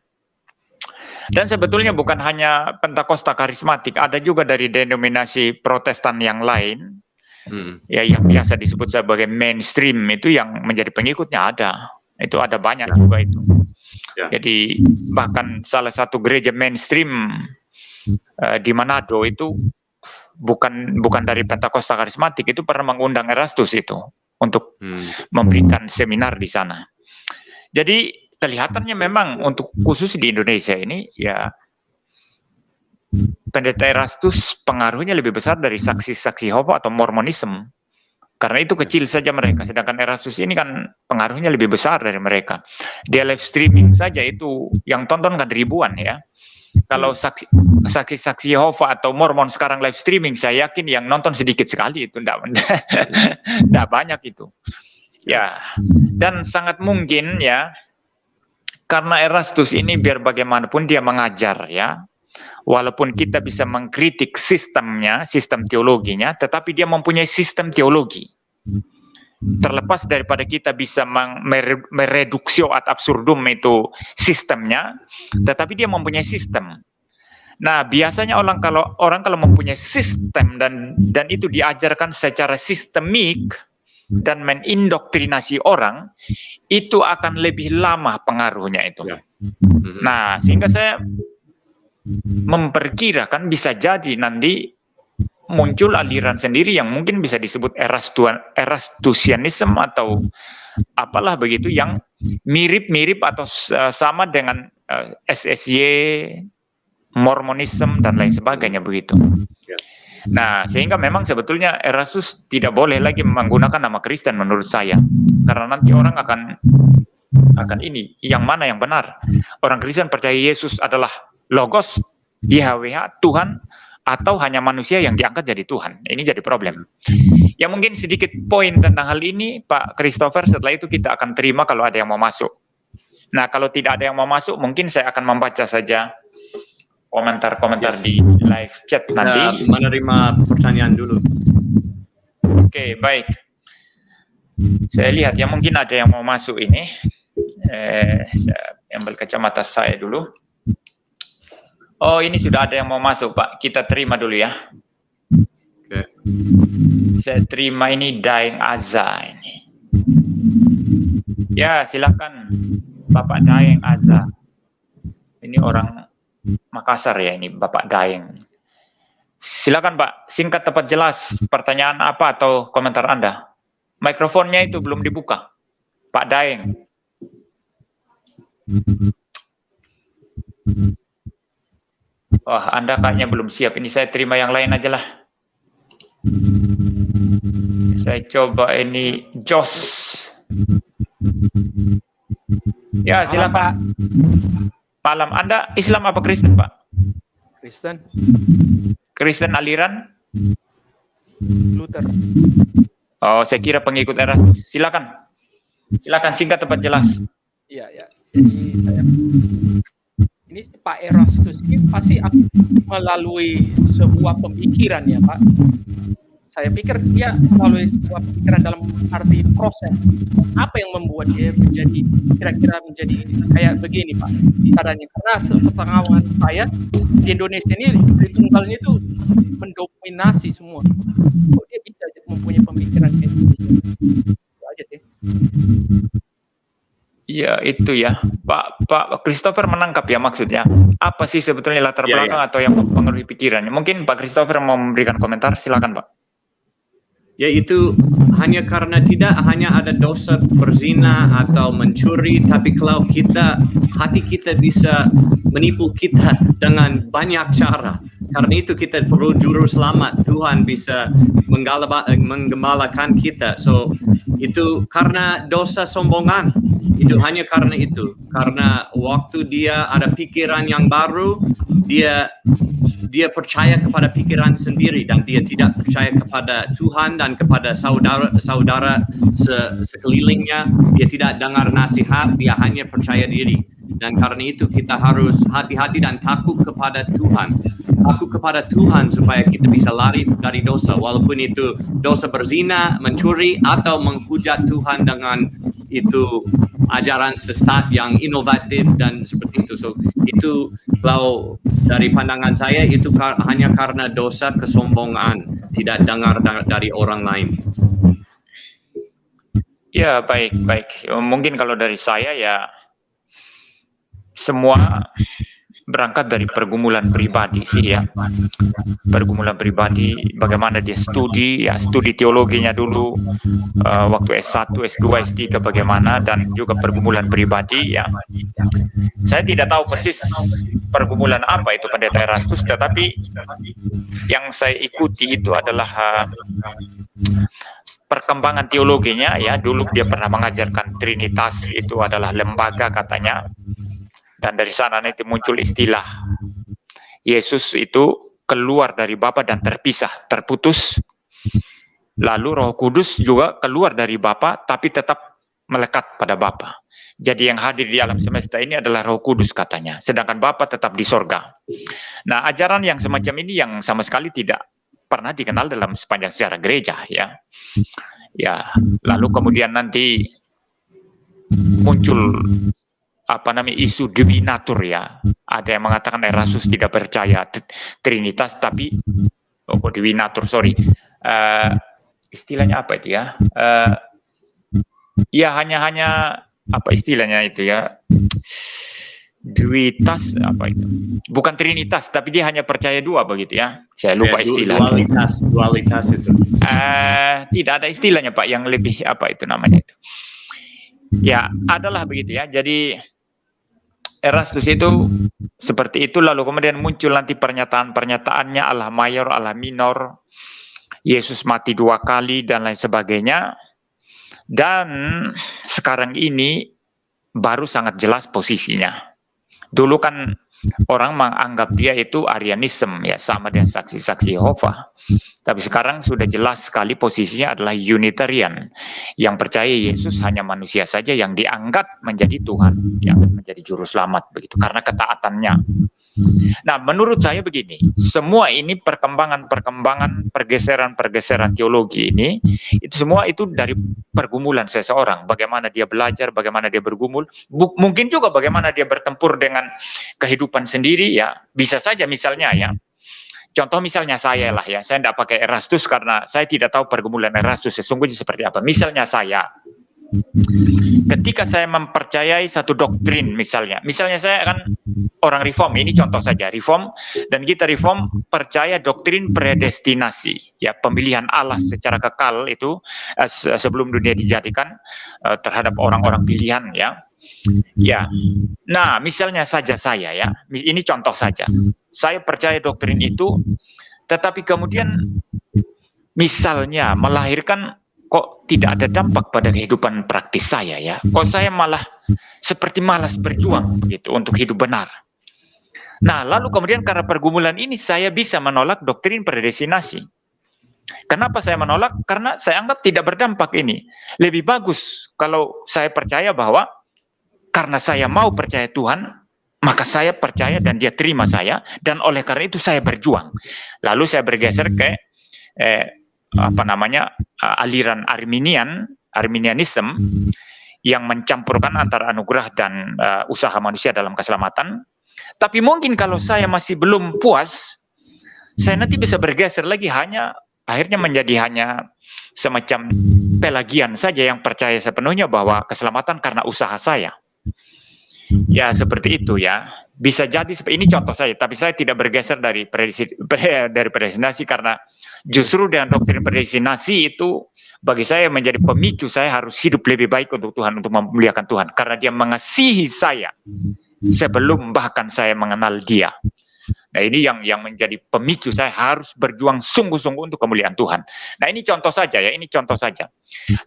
Dan sebetulnya bukan hanya Pentakosta karismatik, ada juga dari denominasi Protestan yang lain, ya yang biasa disebut sebagai mainstream, itu yang menjadi pengikutnya ada. Itu ada banyak juga itu. Jadi bahkan salah satu gereja mainstream di Manado itu bukan dari Pentakosta karismatik, itu pernah mengundang Erastus itu untuk memberikan seminar di sana. Jadi kelihatannya memang untuk khusus di Indonesia ini ya pendeta Erastus pengaruhnya lebih besar dari saksi-saksi Yehova atau Mormonism, karena itu kecil saja mereka, sedangkan Erastus ini kan pengaruhnya lebih besar dari mereka. Dia live streaming saja itu yang tonton kan ribuan ya. Kalau saksi-saksi Yehova atau Mormon sekarang live streaming, saya yakin yang nonton sedikit sekali, itu tidak banyak itu ya. Dan sangat mungkin ya, karena Erastus ini biar bagaimanapun dia mengajar ya, walaupun kita bisa mengkritik sistemnya, sistem teologinya, tetapi dia mempunyai sistem teologi. terlepas daripada kita bisa mereduksio ad absurdum itu sistemnya, tetapi dia mempunyai sistem. Nah, biasanya orang kalau mempunyai sistem dan itu diajarkan secara sistemik dan mendoktrinasi orang, itu akan lebih lama pengaruhnya itu. Nah, sehingga saya memperkirakan bisa jadi nanti muncul aliran sendiri yang mungkin bisa disebut Erastusianism atau apalah begitu, yang mirip-mirip atau sama dengan SSY, Mormonism dan lain sebagainya begitu. Nah, sehingga memang sebetulnya Erastus tidak boleh lagi menggunakan nama Kristen menurut saya, karena nanti orang akan ini yang mana yang benar. Orang Kristen percaya Yesus adalah Logos, YHWH, Tuhan, atau hanya manusia yang diangkat jadi Tuhan. Ini jadi problem. Ya, mungkin sedikit poin tentang hal ini, Pak Christopher. Setelah itu kita akan terima kalau ada yang mau masuk. Nah, kalau tidak ada yang mau masuk, mungkin saya akan membaca saja komentar-komentar di live chat nanti. Menerima pertanyaan dulu. Oke, baik. Saya lihat ya, mungkin ada yang mau masuk ini. Saya ambil kacamata saya dulu. Oh, ini sudah ada yang mau masuk, Pak. Kita terima dulu ya. Oke. Saya terima ini Daeng Aza ini. Ya, silakan Bapak Daeng Aza. Ini orang Makassar ya, ini Bapak Daeng. Silakan Pak, singkat tepat jelas. Pertanyaan apa atau komentar Anda? Mikrofonnya itu belum dibuka. Pak Daeng. Wah, Anda kayaknya belum siap. Ini saya terima yang lain aja lah. Saya coba ini Jos. Ya, silakan. Malam. Anda Islam apa Kristen, Pak? Kristen. Kristen aliran? Luther. Oh, saya kira pengikut Erastus. Silakan. Silakan singkat tepat jelas. Iya, ya. Jadi saya ini Pak Erastus ini pasti melalui sebuah pemikiran ya, Pak. Saya pikir dia melalui sebuah pemikiran dalam arti proses. Apa yang membuat dia menjadi kira-kira menjadi kayak begini, Pak? Caranya karena sepengetahuan saya di Indonesia ini Tritunggalnya itu mendominasi semua. Kok dia bisa mempunyai pemikiran kayak gitu? Itu aja sih. Iya, itu ya. Pak Christopher menangkap ya maksudnya. Apa sih sebetulnya latar belakang atau yang mempengaruhi pikirannya? Mungkin Pak Christopher mau memberikan komentar, silakan Pak. Yaitu hanya karena tidak hanya ada dosa berzina atau mencuri, tapi kalau hati kita bisa menipu kita dengan banyak cara. Karena itu kita perlu juru selamat. Tuhan bisa menggembalakan kita. So itu karena dosa sombongan. Itu hanya karena itu. Karena waktu dia ada pikiran yang baru, dia percaya kepada pikiran sendiri dan dia tidak percaya kepada Tuhan dan kepada saudara-saudara sekelilingnya. Dia tidak dengar nasihat, dia hanya percaya diri. Dan karena itu kita harus hati-hati dan takut kepada Tuhan. Takut kepada Tuhan supaya kita bisa lari dari dosa. Walaupun itu dosa berzina, mencuri, atau menghujat Tuhan dengan itu ajaran sesat yang inovatif dan seperti itu. So itu kalau dari pandangan saya itu hanya karena dosa kesombongan, tidak dengar dari orang lain. Ya, baik. Mungkin kalau dari saya ya semua berangkat dari pergumulan pribadi sih ya. Pergumulan pribadi, bagaimana dia studi teologinya dulu, waktu S1, S2, S3 bagaimana, dan juga pergumulan pribadi ya. Saya tidak tahu persis pergumulan apa itu Pendeta Erastus, tetapi yang saya ikuti itu adalah perkembangan teologinya ya. Dulu dia pernah mengajarkan Trinitas, itu adalah lembaga katanya. Dan dari sana nanti muncul istilah Yesus itu keluar dari Bapa dan terpisah, terputus. Lalu Roh Kudus juga keluar dari Bapa tapi tetap melekat pada Bapa. Jadi yang hadir di alam semesta ini adalah Roh Kudus katanya, sedangkan Bapa tetap di sorga. Nah, ajaran yang semacam ini yang sama sekali tidak pernah dikenal dalam sepanjang sejarah gereja ya. Ya, lalu kemudian nanti muncul isu divinatur ya. Ada yang mengatakan Erastus tidak percaya Trinitas, tapi divinatur, sorry. Istilahnya apa itu ya? Ya hanya apa istilahnya itu ya? Duitas apa itu? Bukan Trinitas, tapi dia hanya percaya dua begitu ya. Saya lupa istilahnya. Dualitas itu. Tidak ada istilahnya Pak yang lebih apa itu namanya itu. Ya, adalah begitu ya. Jadi Erastus itu seperti itu, lalu kemudian muncul nanti pernyataan-pernyataannya Allah mayor, Allah minor, Yesus mati 2 kali dan lain sebagainya. Dan sekarang ini baru sangat jelas posisinya. Dulu kan orang menganggap dia itu Arianisme ya, sama dengan saksi-saksi Yehova. Tapi sekarang sudah jelas sekali posisinya adalah Unitarian, yang percaya Yesus hanya manusia saja yang dianggap menjadi Tuhan, yang menjadi juru selamat begitu karena ketaatannya. Nah, menurut saya begini, semua ini perkembangan, pergeseran teologi ini, itu semua itu dari pergumulan seseorang, bagaimana dia belajar, bagaimana dia bergumul, mungkin juga bagaimana dia bertempur dengan kehidupan sendiri ya, bisa saja misalnya ya. Contoh misalnya saya lah ya, saya tidak pakai Erastus karena saya tidak tahu pergumulan Erastus sesungguhnya seperti apa. Misalnya saya, ketika saya mempercayai satu doktrin misalnya saya kan orang reform, ini contoh saja reform, dan kita reform percaya doktrin predestinasi ya, pemilihan Allah secara kekal itu sebelum dunia dijadikan terhadap orang-orang pilihan ya. Ya, nah misalnya saja saya ya, ini contoh saja, saya percaya doktrin itu, tetapi kemudian misalnya melahirkan kok tidak ada dampak pada kehidupan praktis saya ya, kok saya malah seperti malas berjuang begitu untuk hidup benar. Nah lalu kemudian karena pergumulan ini saya bisa menolak doktrin predestinasi. Kenapa saya menolak? Karena saya anggap tidak berdampak ini. Lebih bagus kalau saya percaya bahwa karena saya mau percaya Tuhan, maka saya percaya dan dia terima saya, dan oleh karena itu saya berjuang. Lalu saya bergeser ke aliran Arminianisme yang mencampurkan antara anugerah dan usaha manusia dalam keselamatan. Tapi mungkin kalau saya masih belum puas, saya nanti bisa bergeser lagi, akhirnya menjadi hanya semacam Pelagian saja yang percaya sepenuhnya bahwa keselamatan karena usaha saya. Ya seperti itu ya. Bisa jadi ini contoh saja, tapi saya tidak bergeser dari predestinasi karena justru dengan doktrin predestinasi itu bagi saya menjadi pemicu saya harus hidup lebih baik untuk Tuhan, untuk memuliakan Tuhan, karena dia mengasihi saya sebelum bahkan saya mengenal dia. Nah ini yang menjadi pemicu saya harus berjuang sungguh-sungguh untuk kemuliaan Tuhan. Nah ini contoh saja ya, ini contoh saja.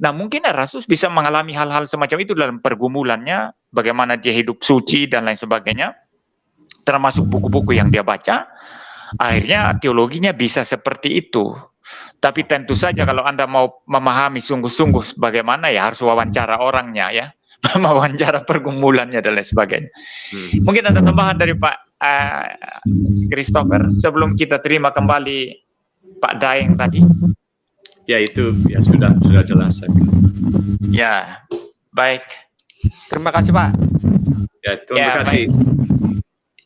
Nah mungkin Erastus bisa mengalami hal-hal semacam itu dalam pergumulannya, bagaimana dia hidup suci dan lain sebagainya, termasuk buku-buku yang dia baca, akhirnya teologinya bisa seperti itu. Tapi tentu saja kalau Anda mau memahami sungguh-sungguh bagaimana ya harus wawancara orangnya ya, mewawancara pergumulannya dan lain sebagainya. Mungkin ada tambahan dari Pak Christopher sebelum kita terima kembali Pak Daeng tadi. Ya itu ya sudah jelas. Ya baik. Terima kasih Pak. Ya terima kasih.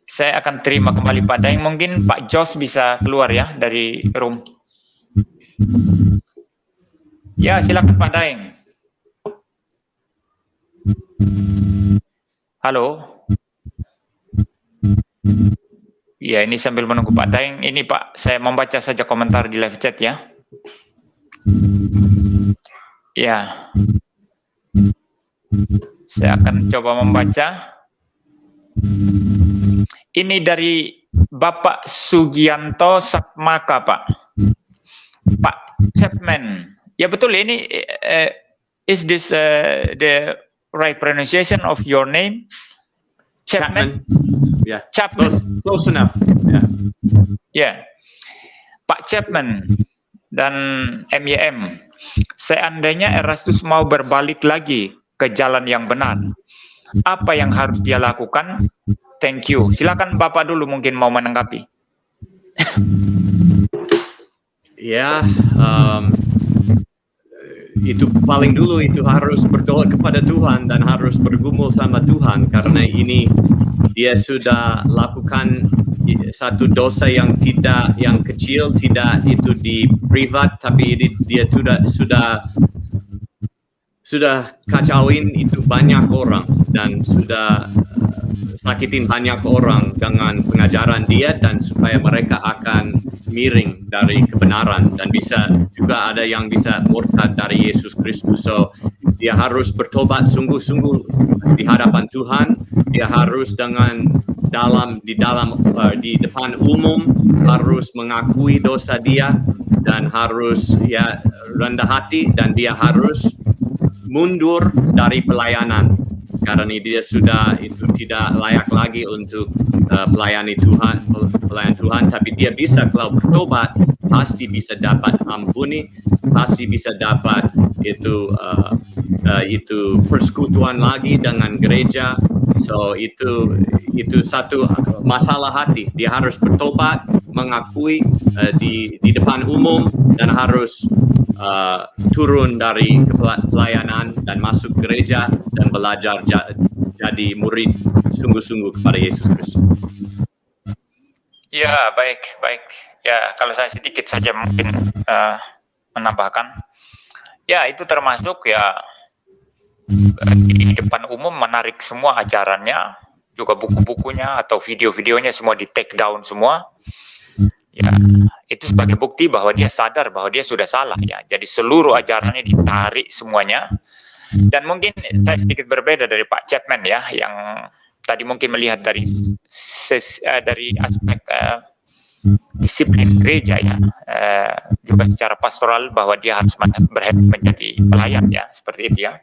Saya akan terima kembali Pak Daeng. Mungkin Pak Jos bisa keluar ya dari room. Ya silakan Pak Daeng. Halo. Ya ini sambil menunggu Pak Daeng. Ini Pak, saya membaca saja komentar di live chat ya. Ya. Saya akan coba membaca. Ini dari Bapak Sugianto Satmaka, Pak. Pak Chapman. Ya betul, ini is this the right pronunciation of your name? Chapman. Yeah. Chapman. Close enough. Yeah. Yeah. Pak Chapman dan MYM. Seandainya Erastus mau berbalik lagi ke jalan yang benar, apa yang harus dia lakukan? Thank you. Silakan Bapak dulu mungkin mau menanggapi. Ya, itu paling dulu itu harus berdoa kepada Tuhan dan harus bergumul sama Tuhan, karena ini dia sudah lakukan satu dosa yang kecil, tidak itu di privat, tapi dia sudah kacauin itu banyak orang dan sudah sakitin banyak orang dengan pengajaran dia, dan supaya mereka akan miring dari kebenaran dan bisa juga ada yang bisa murtad dari Yesus Kristus. So dia harus bertobat sungguh-sungguh di hadapan Tuhan. Dia harus di depan umum harus mengakui dosa dia dan harus rendah hati, dan dia harus mundur dari pelayanan karena dia sudah itu tidak layak lagi untuk pelayan Tuhan. Tapi dia bisa, kalau bertobat pasti bisa dapat ampuni, pasti bisa dapat itu persekutuan lagi dengan gereja. So itu satu masalah hati. Dia harus bertobat, mengakui di depan umum, dan harus turun dari pelayanan dan masuk gereja dan belajar jadi murid sungguh-sungguh kepada Yesus Kristus. Ya, baik. Ya, kalau saya sedikit saja mungkin menambahkan. Ya, itu termasuk ya di depan umum menarik semua ajarannya, juga buku-bukunya atau video-videonya semua di take down semua. Ya, itu sebagai bukti bahwa dia sadar bahwa dia sudah salah ya. Jadi seluruh ajarannya ditarik semuanya. Dan mungkin saya sedikit berbeda dari Pak Chapman ya, yang tadi mungkin melihat dari aspek disiplin gereja ya, juga secara pastoral bahwa dia harus berhenti menjadi pelayan ya, seperti itu ya.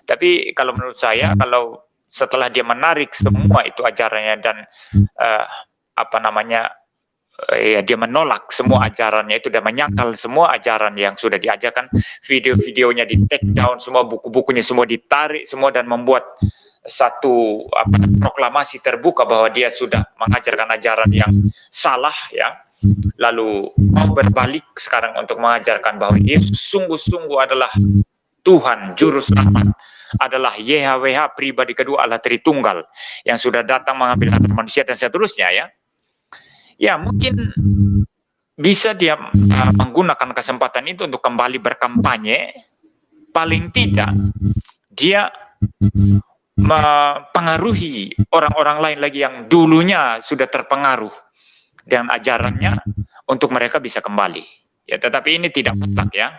Tapi kalau menurut saya, kalau setelah dia menarik semua itu ajarannya dan dia menolak semua ajarannya itu dan menyangkal semua ajaran yang sudah diajarkan, video-videonya di take down semua, buku-bukunya semua ditarik semua, dan membuat satu proklamasi terbuka bahwa dia sudah mengajarkan ajaran yang salah ya, lalu mau berbalik sekarang untuk mengajarkan bahwa Yesus sungguh-sungguh adalah Tuhan juru selamat, adalah YHWH pribadi kedua Allah Tritunggal yang sudah datang mengambil hak manusia dan seterusnya ya. Ya, mungkin bisa dia menggunakan kesempatan itu untuk kembali berkampanye. Paling tidak dia mempengaruhi orang-orang lain lagi yang dulunya sudah terpengaruh dengan ajarannya untuk mereka bisa kembali. Ya, tetapi ini tidak mutlak ya.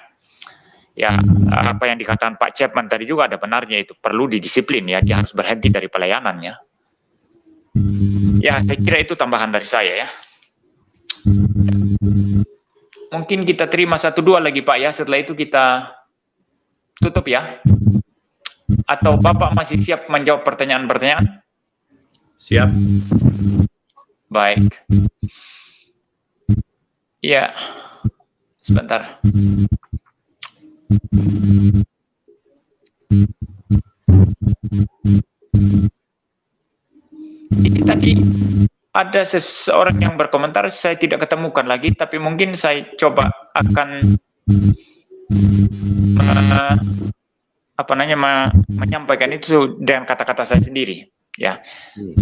Ya, apa yang dikatakan Pak Chapman tadi juga ada benarnya, itu perlu didisiplin ya. Dia harus berhenti dari pelayanannya. Ya, saya kira itu tambahan dari saya ya. Mungkin kita terima 1-2 lagi Pak ya, setelah itu kita tutup ya. Atau Bapak masih siap menjawab pertanyaan-pertanyaan? Siap. Baik. Ya, sebentar. Ini tadi ada seseorang yang berkomentar, saya tidak ketemukan lagi, tapi mungkin saya coba akan menyampaikan itu dengan kata-kata saya sendiri ya.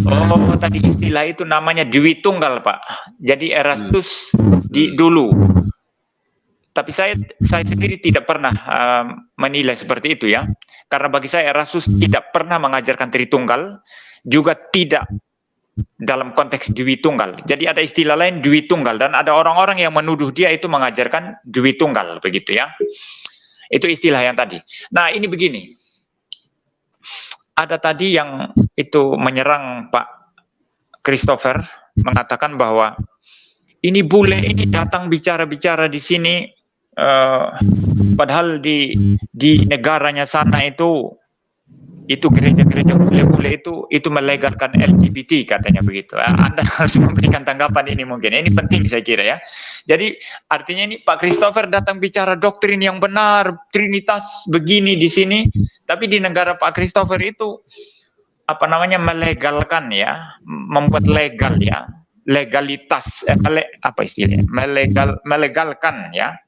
Oh, tadi istilah itu namanya Dwi Tunggal Pak, jadi Erastus dulu, tapi saya sendiri tidak pernah menilai seperti itu ya, karena bagi saya Erastus tidak pernah mengajarkan Tritunggal, juga tidak dalam konteks Dwi Tunggal. Jadi ada istilah lain Dwi Tunggal, dan ada orang-orang yang menuduh dia itu mengajarkan Dwi Tunggal begitu ya. Itu istilah yang tadi. Nah, ini begini. Ada tadi yang itu menyerang Pak Christopher, mengatakan bahwa ini bule ini datang bicara-bicara di sini, padahal di negaranya sana itu gereja-gereja bule-bule itu melegalkan LGBT katanya begitu. Anda harus memberikan tanggapan ini mungkin. Ini penting saya kira ya. Jadi artinya ini Pak Christopher datang bicara doktrin yang benar, Trinitas begini di sini, tapi di negara Pak Christopher itu melegalkan ya, membuat legal ya, legalitas melegalkan ya,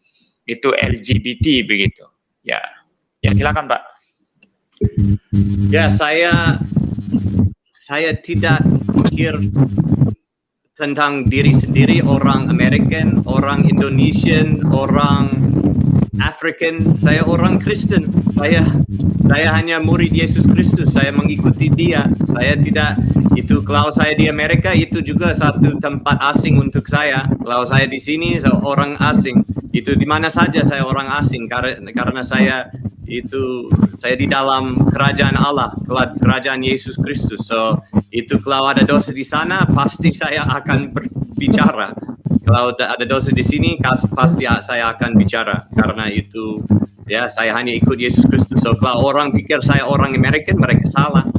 itu LGBT begitu. Ya, ya silakan Pak. Ya, saya tidak pikir tentang diri sendiri, orang American, orang Indonesian, orang African. Saya orang Kristen. Saya hanya murid Yesus Kristus. Saya mengikuti Dia. Saya tidak itu, kalau saya di Amerika itu juga satu tempat asing untuk saya. Kalau saya di sini saya orang asing. Itu di mana saja saya orang asing karena saya di dalam kerajaan Allah, kerajaan Yesus Kristus. So itu kalau ada dosa di sana pasti saya akan berbicara. Kalau ada dosa di sini pasti saya akan bicara, karena itu ya saya hanya ikut Yesus Kristus. So kalau orang pikir saya orang American, mereka salah,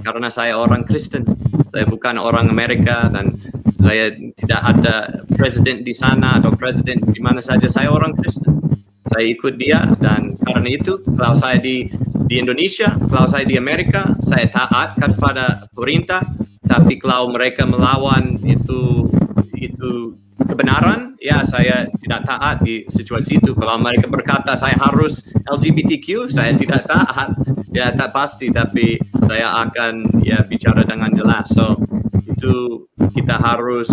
karena saya orang Kristen. Saya bukan orang Amerika dan saya tidak ada presiden di sana atau presiden di mana saja. Saya orang Kristen. Saya ikut Dia, dan karena itu kalau saya di Indonesia, kalau saya di Amerika, saya taat kepada pemerintah. Tapi kalau mereka melawan itu kebenaran, ya saya tidak taat di situasi itu. Kalau mereka berkata saya harus LGBTQ, saya tidak taat. Ya tak pasti, tapi saya akan ya bicara dengan jelas. So itu kita harus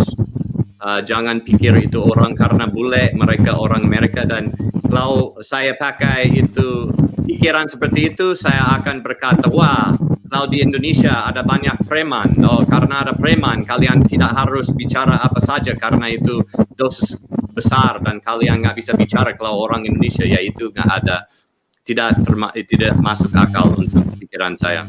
jangan pikir itu orang karena bule, mereka orang Amerika. Dan kalau saya pakai itu pikiran seperti itu, saya akan berkata, wah, kalau di Indonesia ada banyak preman, karena ada preman kalian tidak harus bicara apa saja karena itu dosa besar dan kalian nggak bisa bicara. Kalau orang Indonesia, ya itu nggak ada, tidak masuk akal untuk pikiran saya.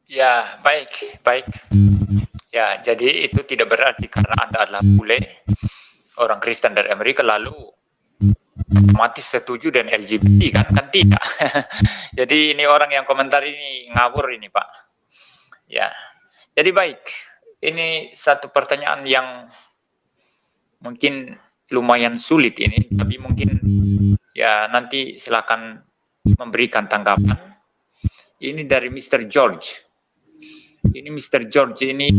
Ya, baik. Ya, jadi itu tidak berarti karena Anda adalah bule, orang Kristen dari Amerika, lalu otomatis setuju dengan LGBT, kan tidak. Jadi ini orang yang komentar ini ngawur ini Pak. Ya, jadi baik. Ini satu pertanyaan yang mungkin lumayan sulit ini, tapi mungkin ya nanti silakan memberikan tanggapan. Ini dari Mr. George. Ini Mr. George ini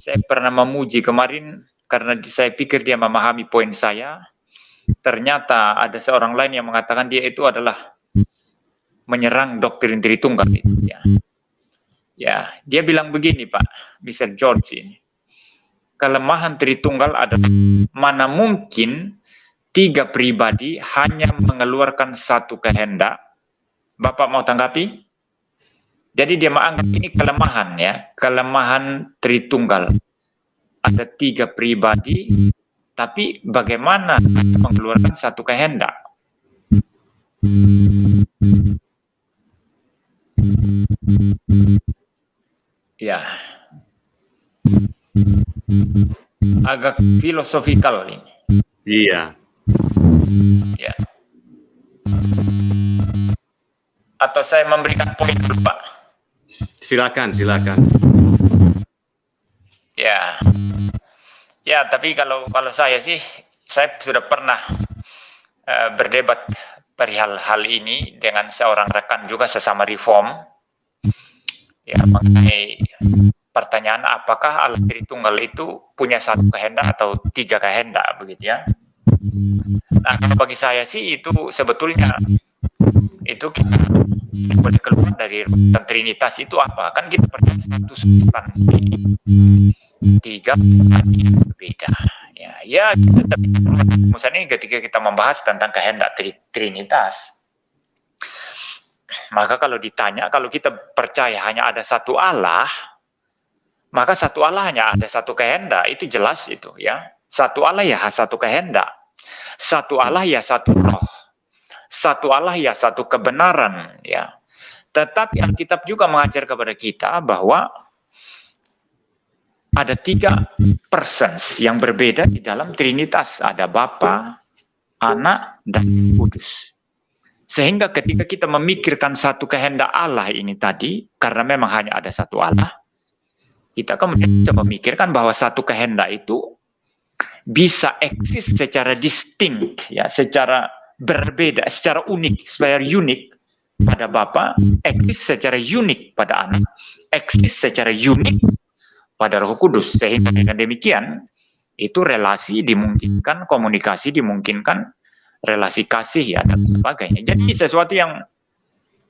saya pernah memuji kemarin karena saya pikir dia memahami poin saya. Ternyata ada seorang lain yang mengatakan dia itu adalah menyerang doktrin Tritunggal itu. Ya, dia bilang begini Pak, Mr. George ini. Kelemahan Tritunggal adalah mana mungkin 3 pribadi hanya mengeluarkan satu kehendak. Bapak mau tanggapi? Jadi dia menganggap ini kelemahan ya, kelemahan Tritunggal. Ada 3 pribadi, tapi bagaimana mengeluarkan satu kehendak? Ya, agak filosofikal ini. Iya. Ya. Atau saya memberikan poin dulu Pak? Silakan. Ya, tapi kalau saya sih, saya sudah pernah berdebat perihal hal ini dengan seorang rekan juga sesama reform. Ya, mengenai pertanyaan apakah Allah Tritunggal itu punya satu kehendak atau 3 kehendak begitu ya. Nah, kalau bagi saya sih itu sebetulnya itu kita boleh keluar dari Trinitas itu apa? Kan kita percaya satu substansi 3 yang berbeda. Ya, tapi misalnya ketika kita membahas tentang kehendak Trinitas, maka kalau ditanya, kalau kita percaya hanya ada satu Allah, maka satu Allah hanya ada satu kehendak, itu jelas itu ya. Satu Allah ya satu kehendak. Satu Allah ya satu roh. Satu Allah ya satu kebenaran ya. Tetapi Alkitab juga mengajar kepada kita bahwa ada 3 persons yang berbeda di dalam Trinitas. Ada Bapa, Anak, dan Kudus. Sehingga ketika kita memikirkan satu kehendak Allah ini tadi, karena memang hanya ada satu Allah, kita kemudian bisa memikirkan bahwa satu kehendak itu bisa eksis secara distinct, ya, secara berbeda, secara unik, secara unik pada Bapa, eksis secara unik pada Anak, eksis secara unik pada Roh Kudus. Sehingga dengan demikian Itu relasi dimungkinkan, komunikasi dimungkinkan, relasi kasih ya dan sebagainya. Jadi sesuatu yang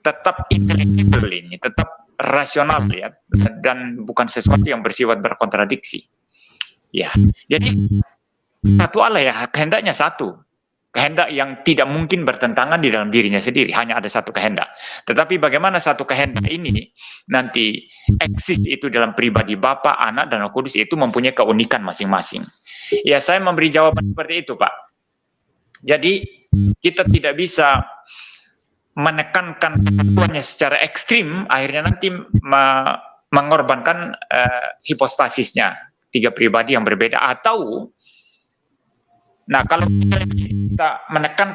tetap intelligible ini, tetap rasional ya, dan bukan sesuatu yang bersifat berkontradiksi. Ya, jadi satu Allah ya, kehendaknya satu. Kehendak yang tidak mungkin bertentangan di dalam dirinya sendiri, hanya ada satu kehendak. Tetapi bagaimana satu kehendak ini nanti eksis itu dalam pribadi Bapa, Anak, dan Roh Kudus itu mempunyai keunikan masing-masing. Ya, saya memberi jawaban seperti itu, Pak. Jadi kita tidak bisa menekankan keduanya secara ekstrim, akhirnya nanti mengorbankan hipostasisnya, tiga pribadi yang berbeda. Atau nah, kalau kita menekan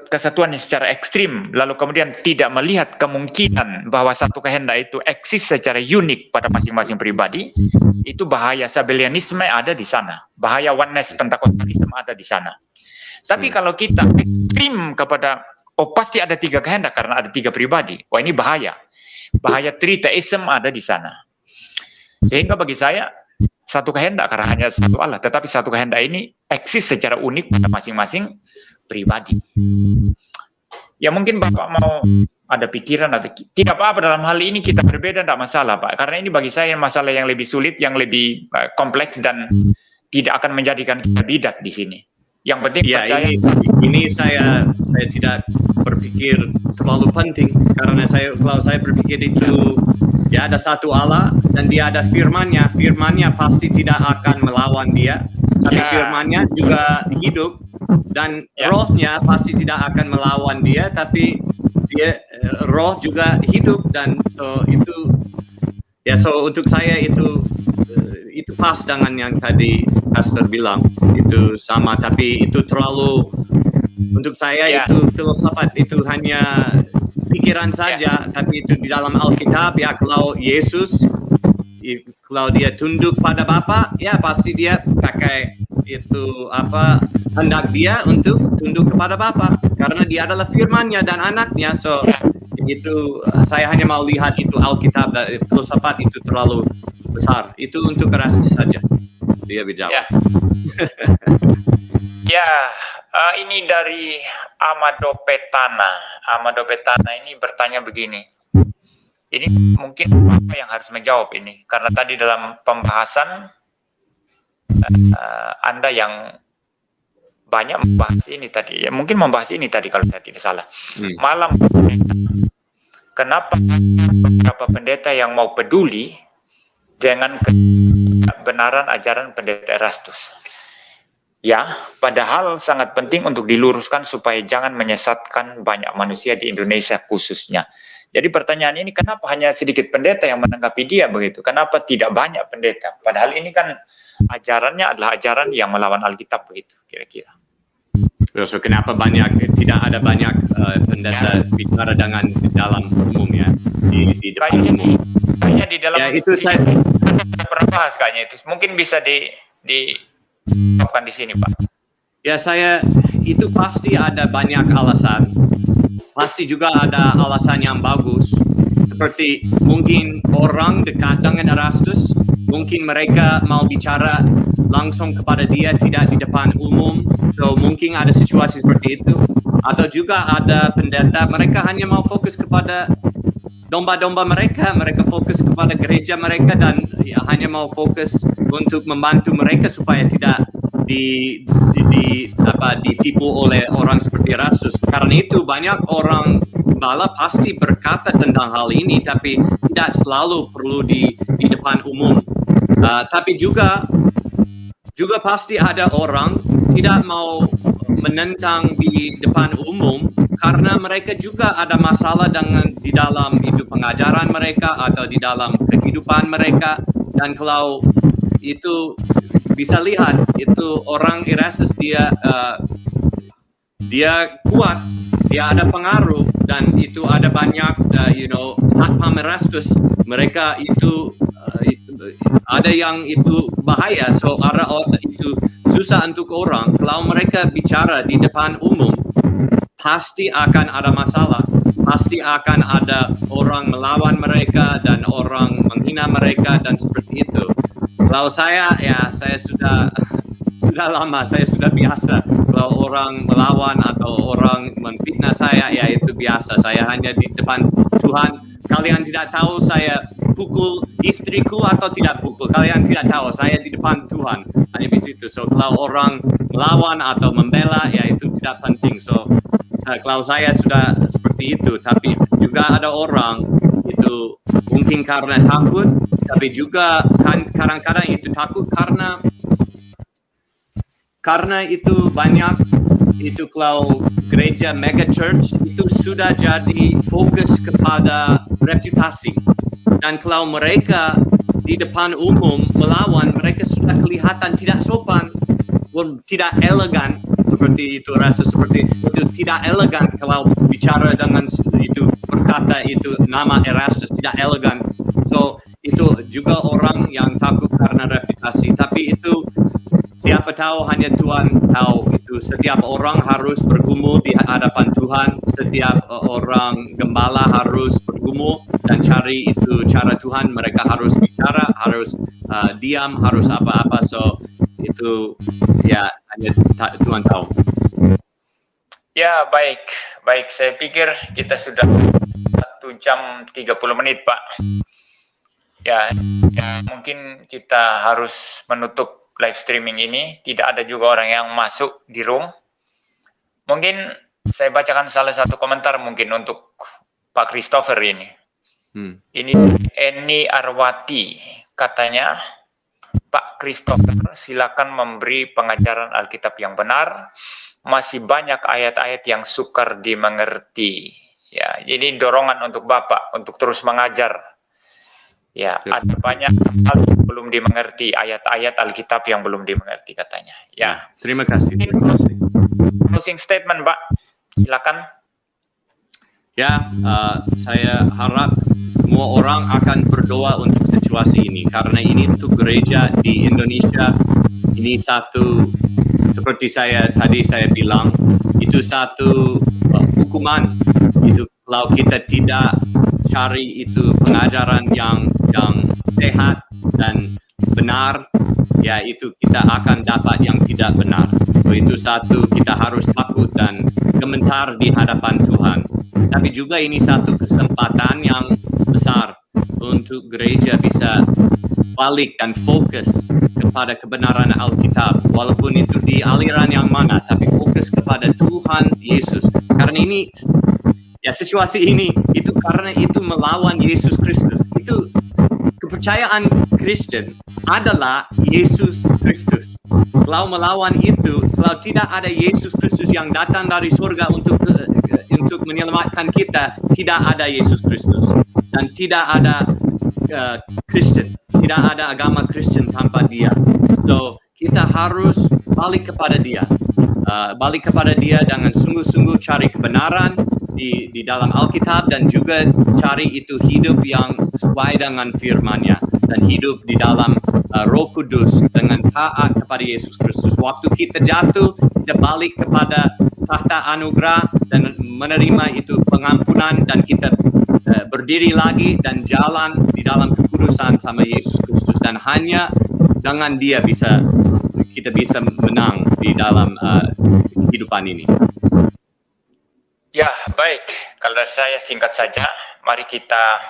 kesatuannya secara ekstrim, lalu kemudian tidak melihat kemungkinan bahwa satu kehendak itu eksis secara unik pada masing-masing pribadi, itu bahaya Sabellianisme ada di sana, bahaya oneness Pentakostalisme ada di sana. Tapi kalau kita ekstrim kepada, oh pasti ada tiga kehendak karena ada tiga pribadi, wah ini bahaya. Bahaya tritheism ada di sana. Sehingga bagi saya, satu kehendak karena hanya satu Allah, tetapi satu kehendak ini eksis secara unik pada masing-masing pribadi. Ya mungkin Bapak mau ada pikiran atau tidak apa-apa dalam hal ini kita berbeda, tidak masalah Pak. Karena ini bagi saya masalah yang lebih sulit, yang lebih kompleks dan tidak akan menjadikan kita bidat di sini. Yang penting ya, percaya. Ini saya tidak berpikir terlalu penting karena kalau saya berpikir itu ya ada satu Allah dan dia ada firman-Nya. Firman-Nya pasti tidak akan melawan dia, tapi firman-Nya juga hidup dan rohnya pasti tidak akan melawan dia, tapi dia roh juga hidup dan so untuk saya itu pas dengan yang tadi Pastor bilang, itu sama, tapi itu terlalu untuk saya itu filsafat, itu hanya pikiran saja, tapi itu di dalam Alkitab ya, kalau Yesus kalau dia tunduk pada Bapa, ya pasti dia pakai itu hendak dia untuk tunduk kepada Bapa karena dia adalah firman-Nya dan anaknya. So itu saya hanya mau lihat itu Alkitab dan filsafat itu terlalu besar. Itu untuk keras saja. Dia bijak. Ini dari Amado Petana. Amado Petana ini bertanya begini. Ini mungkin apa yang harus menjawab ini, karena tadi dalam pembahasan Anda yang banyak membahas ini tadi, ya mungkin membahas ini tadi kalau saya tidak salah. Malam kenapa beberapa pendeta yang mau peduli dengan kebenaran ajaran pendeta Erastus? Ya, padahal sangat penting untuk diluruskan supaya jangan menyesatkan banyak manusia di Indonesia khususnya. Jadi pertanyaan ini, kenapa hanya sedikit pendeta yang menanggapi dia begitu? Kenapa tidak banyak pendeta? Padahal ini kan ajarannya adalah ajaran yang melawan Alkitab begitu, kira-kira. So, kenapa tidak ada banyak pendeta bicara dengan dalam umum ya, di depan umum? Kayaknya di dalam itu saya pernah bahas kayaknya itu. Mungkin bisa diungkapkan di sini, Pak. Ya, itu pasti ada banyak alasan. Pasti juga ada alasan yang bagus. Seperti mungkin orang dekat dengan Erastus, mungkin mereka mau bicara langsung kepada dia, tidak di depan umum. So mungkin ada situasi seperti itu. Atau juga ada pendeta, mereka hanya mau fokus kepada domba-domba mereka fokus kepada gereja mereka dan ya, hanya mau fokus untuk membantu mereka supaya tidak ditipu oleh orang seperti Erastus. Karena itu banyak orang gembala pasti berkata tentang hal ini, tapi tidak selalu perlu di depan umum. Tapi juga pasti ada orang tidak mau menentang di depan umum karena mereka juga ada masalah di dalam hidup pengajaran mereka atau di dalam kehidupan mereka. Dan kalau itu bisa lihat itu orang Erastus dia kuat, dia ada pengaruh dan itu ada banyak satpam Erastus mereka itu ada yang itu bahaya, so ada itu susah untuk orang kalau mereka bicara di depan umum pasti akan ada masalah, pasti akan ada orang melawan mereka dan orang menghina mereka dan seperti itu. Kalau saya sudah sudah lama, saya sudah biasa. Kalau orang melawan atau orang memfitnah saya, ya itu biasa. Saya hanya di depan Tuhan. Kalian tidak tahu saya pukul istriku atau tidak pukul. Kalian tidak tahu, saya di depan Tuhan. Hanya di situ. So kalau orang melawan atau membela, ya itu tidak penting. So kalau saya sudah seperti itu, tapi juga ada orang itu mungkin karena takut, tapi juga kadang-kadang itu takut karena itu banyak itu kalau gereja mega church itu sudah jadi fokus kepada reputasi, dan kalau mereka di depan umum melawan, mereka sudah kelihatan tidak sopan, tidak elegan seperti itu, rasa seperti itu tidak elegan kalau bicara dengan itu, berkata itu nama Erastus tidak elegan. So itu juga orang yang takut karena reputasi, tapi itu siapa tahu, hanya Tuhan tahu. Itu setiap orang harus bergumul di hadapan Tuhan, setiap orang gembala harus bergumul dan cari itu cara Tuhan. Mereka harus bicara, harus diam, harus apa-apa. So itu ya hanya Tuhan tahu. Ya, baik. Saya pikir kita sudah 1 jam 30 menit, Pak. Ya, mungkin kita harus menutup live streaming ini. Tidak ada juga orang yang masuk di room. Mungkin saya bacakan salah satu komentar mungkin untuk Pak Christopher ini. Ini Eni Arwati, katanya, Pak Christopher, silakan memberi pengajaran Alkitab yang benar. Masih banyak ayat-ayat yang sukar dimengerti. Ya, jadi dorongan untuk Bapak untuk terus mengajar. Ya, ada banyak hal yang belum dimengerti, ayat-ayat Alkitab yang belum dimengerti, katanya. Ya, Terima kasih. closing statement, Pak. Silakan. Ya, saya harap semua orang akan berdoa untuk situasi ini, karena ini untuk gereja di Indonesia. Ini satu, seperti tadi saya bilang, itu satu hukuman. Itu kalau kita tidak cari itu pengajaran yang sehat dan benar, ya itu kita akan dapat yang tidak benar. So itu satu, kita harus takut dan gemetar di hadapan Tuhan. Tapi juga ini satu kesempatan yang besar untuk gereja bisa balik dan fokus kepada kebenaran Alkitab, walaupun itu di aliran yang mana, tapi fokus kepada Tuhan Yesus. Karena ini, ya situasi ini, itu karena itu melawan Yesus Kristus. Itu kepercayaan Kristen adalah Yesus Kristus. Kalau melawan itu, kalau tidak ada Yesus Kristus yang datang dari surga untuk menyelamatkan kita, tidak ada Yesus Kristus. Dan tidak ada Kristen, tidak ada agama Kristen tanpa Dia. So kita harus balik kepada Dia, dengan sungguh-sungguh cari kebenaran di dalam Alkitab, dan juga cari itu hidup yang sesuai dengan firman-Nya dan hidup di dalam Roh Kudus dengan taat kepada Yesus Kristus. Waktu kita jatuh, kita balik kepada tahta anugerah dan menerima itu pengampunan, dan kita berdiri lagi dan jalan di dalam kekudusan sama Yesus Kristus, dan hanya dengan Dia kita bisa menang di dalam kehidupan ini. Ya, baik. Kalau dari saya singkat saja, mari kita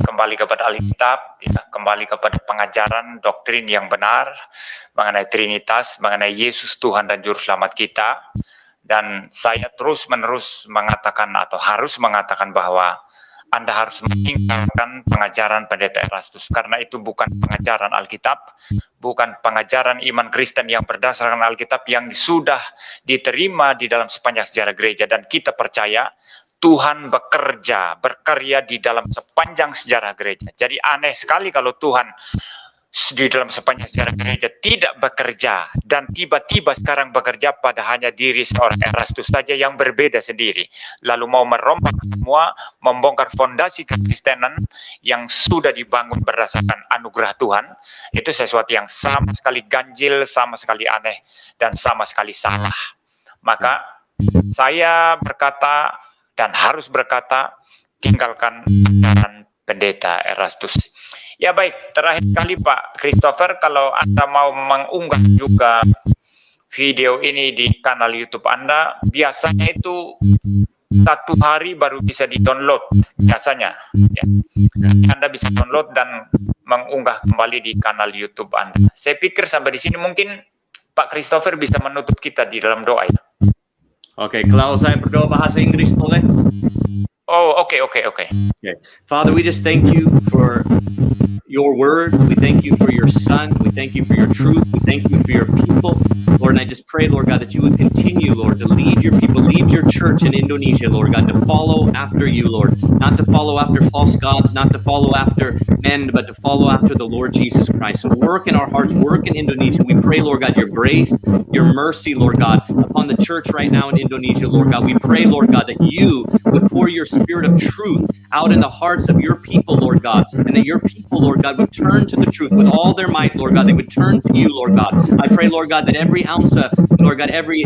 kembali kepada Alkitab, ya, kembali kepada pengajaran doktrin yang benar mengenai Trinitas, mengenai Yesus Tuhan dan Juru Selamat kita. Dan saya terus-menerus mengatakan atau harus mengatakan bahwa Anda harus meninggalkan pengajaran Pendeta Erastus, karena itu bukan pengajaran Alkitab, bukan pengajaran iman Kristen yang berdasarkan Alkitab yang sudah diterima di dalam sepanjang sejarah gereja, dan kita percaya Tuhan berkarya di dalam sepanjang sejarah gereja. Jadi aneh sekali kalau Tuhan di dalam sepanjang sejarah gereja tidak bekerja, dan tiba-tiba sekarang bekerja pada hanya diri seorang Erastus saja yang berbeda sendiri, lalu mau merombak semua, membongkar fondasi kekristenan yang sudah dibangun berdasarkan anugerah Tuhan. Itu sesuatu yang sama sekali ganjil, sama sekali aneh, dan sama sekali salah. Maka saya berkata dan harus berkata, tinggalkan ajaran Pendeta Erastus. Ya baik, terakhir kali Pak Christopher, kalau Anda mau mengunggah juga video ini di kanal YouTube Anda, biasanya itu 1 hari baru bisa di-download biasanya. Ya. Anda bisa download dan mengunggah kembali di kanal YouTube Anda. Saya pikir sampai di sini mungkin Pak Christopher bisa menutup kita di dalam doa ya. Oke, kalau saya berdoa bahasa Inggris boleh? Oh, oke. Okay. Father, we just thank you for your word. We thank you for your son. We thank you for your truth. We thank you for your people. Lord, and I just pray, Lord God, that you would continue, Lord, to lead your people, lead your church in Indonesia, Lord God, to follow after you, Lord, not to follow after false gods, not to follow after men, but to follow after the Lord Jesus Christ. So work in our hearts, work in Indonesia. We pray, Lord God, your grace, your mercy, Lord God, upon the church right now in Indonesia, Lord God. We pray, Lord God, that you would pour your spirit of truth out in the hearts of your people, Lord God, and that your people, Lord God, would turn to the truth with all their might, Lord God. They would turn to you, Lord God. I pray, Lord God, that every ounce of, Lord God, every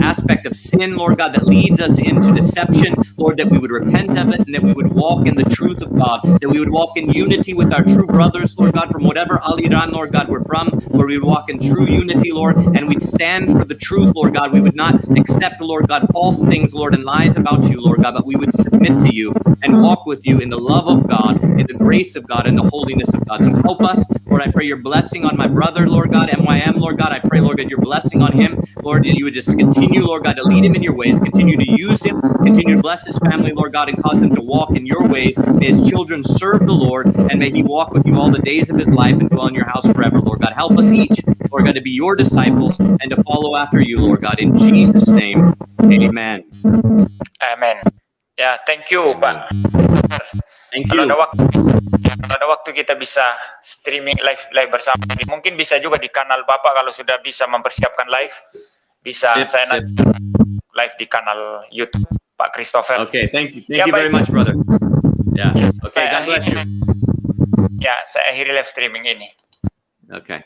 aspect of sin, Lord God, that leads us into deception, Lord, that we would repent of it and that we would walk in the truth of God, that we would walk in unity with our true brothers, Lord God, from whatever aliran, Lord God, we're from, where we would walk in true unity, Lord, and we'd stand for the truth, Lord God. We would not accept, Lord God, false things, Lord, and lies about you, Lord God, but we would submit to you and walk with you in the love of God, in the grace of God, and the holiness of God. So help us, Lord. I pray your blessing on my brother, Lord God, MYM, Lord God. I pray, Lord God, your blessing on him, Lord, that you would just continue, Lord God, to lead him in your ways, continue to use him, continue to bless his family, Lord God, and cause him to walk in your ways. May his children serve the Lord, and may he walk with you all the days of his life and dwell in your house forever, Lord God. Help us each, Lord God, to be your disciples and to follow after you, Lord God. In Jesus' name, amen. Amen. Ya, thank you, Pak. Thank Kalau you. ada waktu kita bisa streaming live bersama. Mungkin bisa juga di kanal Bapak kalau sudah bisa mempersiapkan live. Bisa saya nanti live di kanal YouTube Pak Christopher. Okay, thank you very much, brother. Yeah. Okay, God bless you. Ya, saya akhiri live streaming ini. Okay.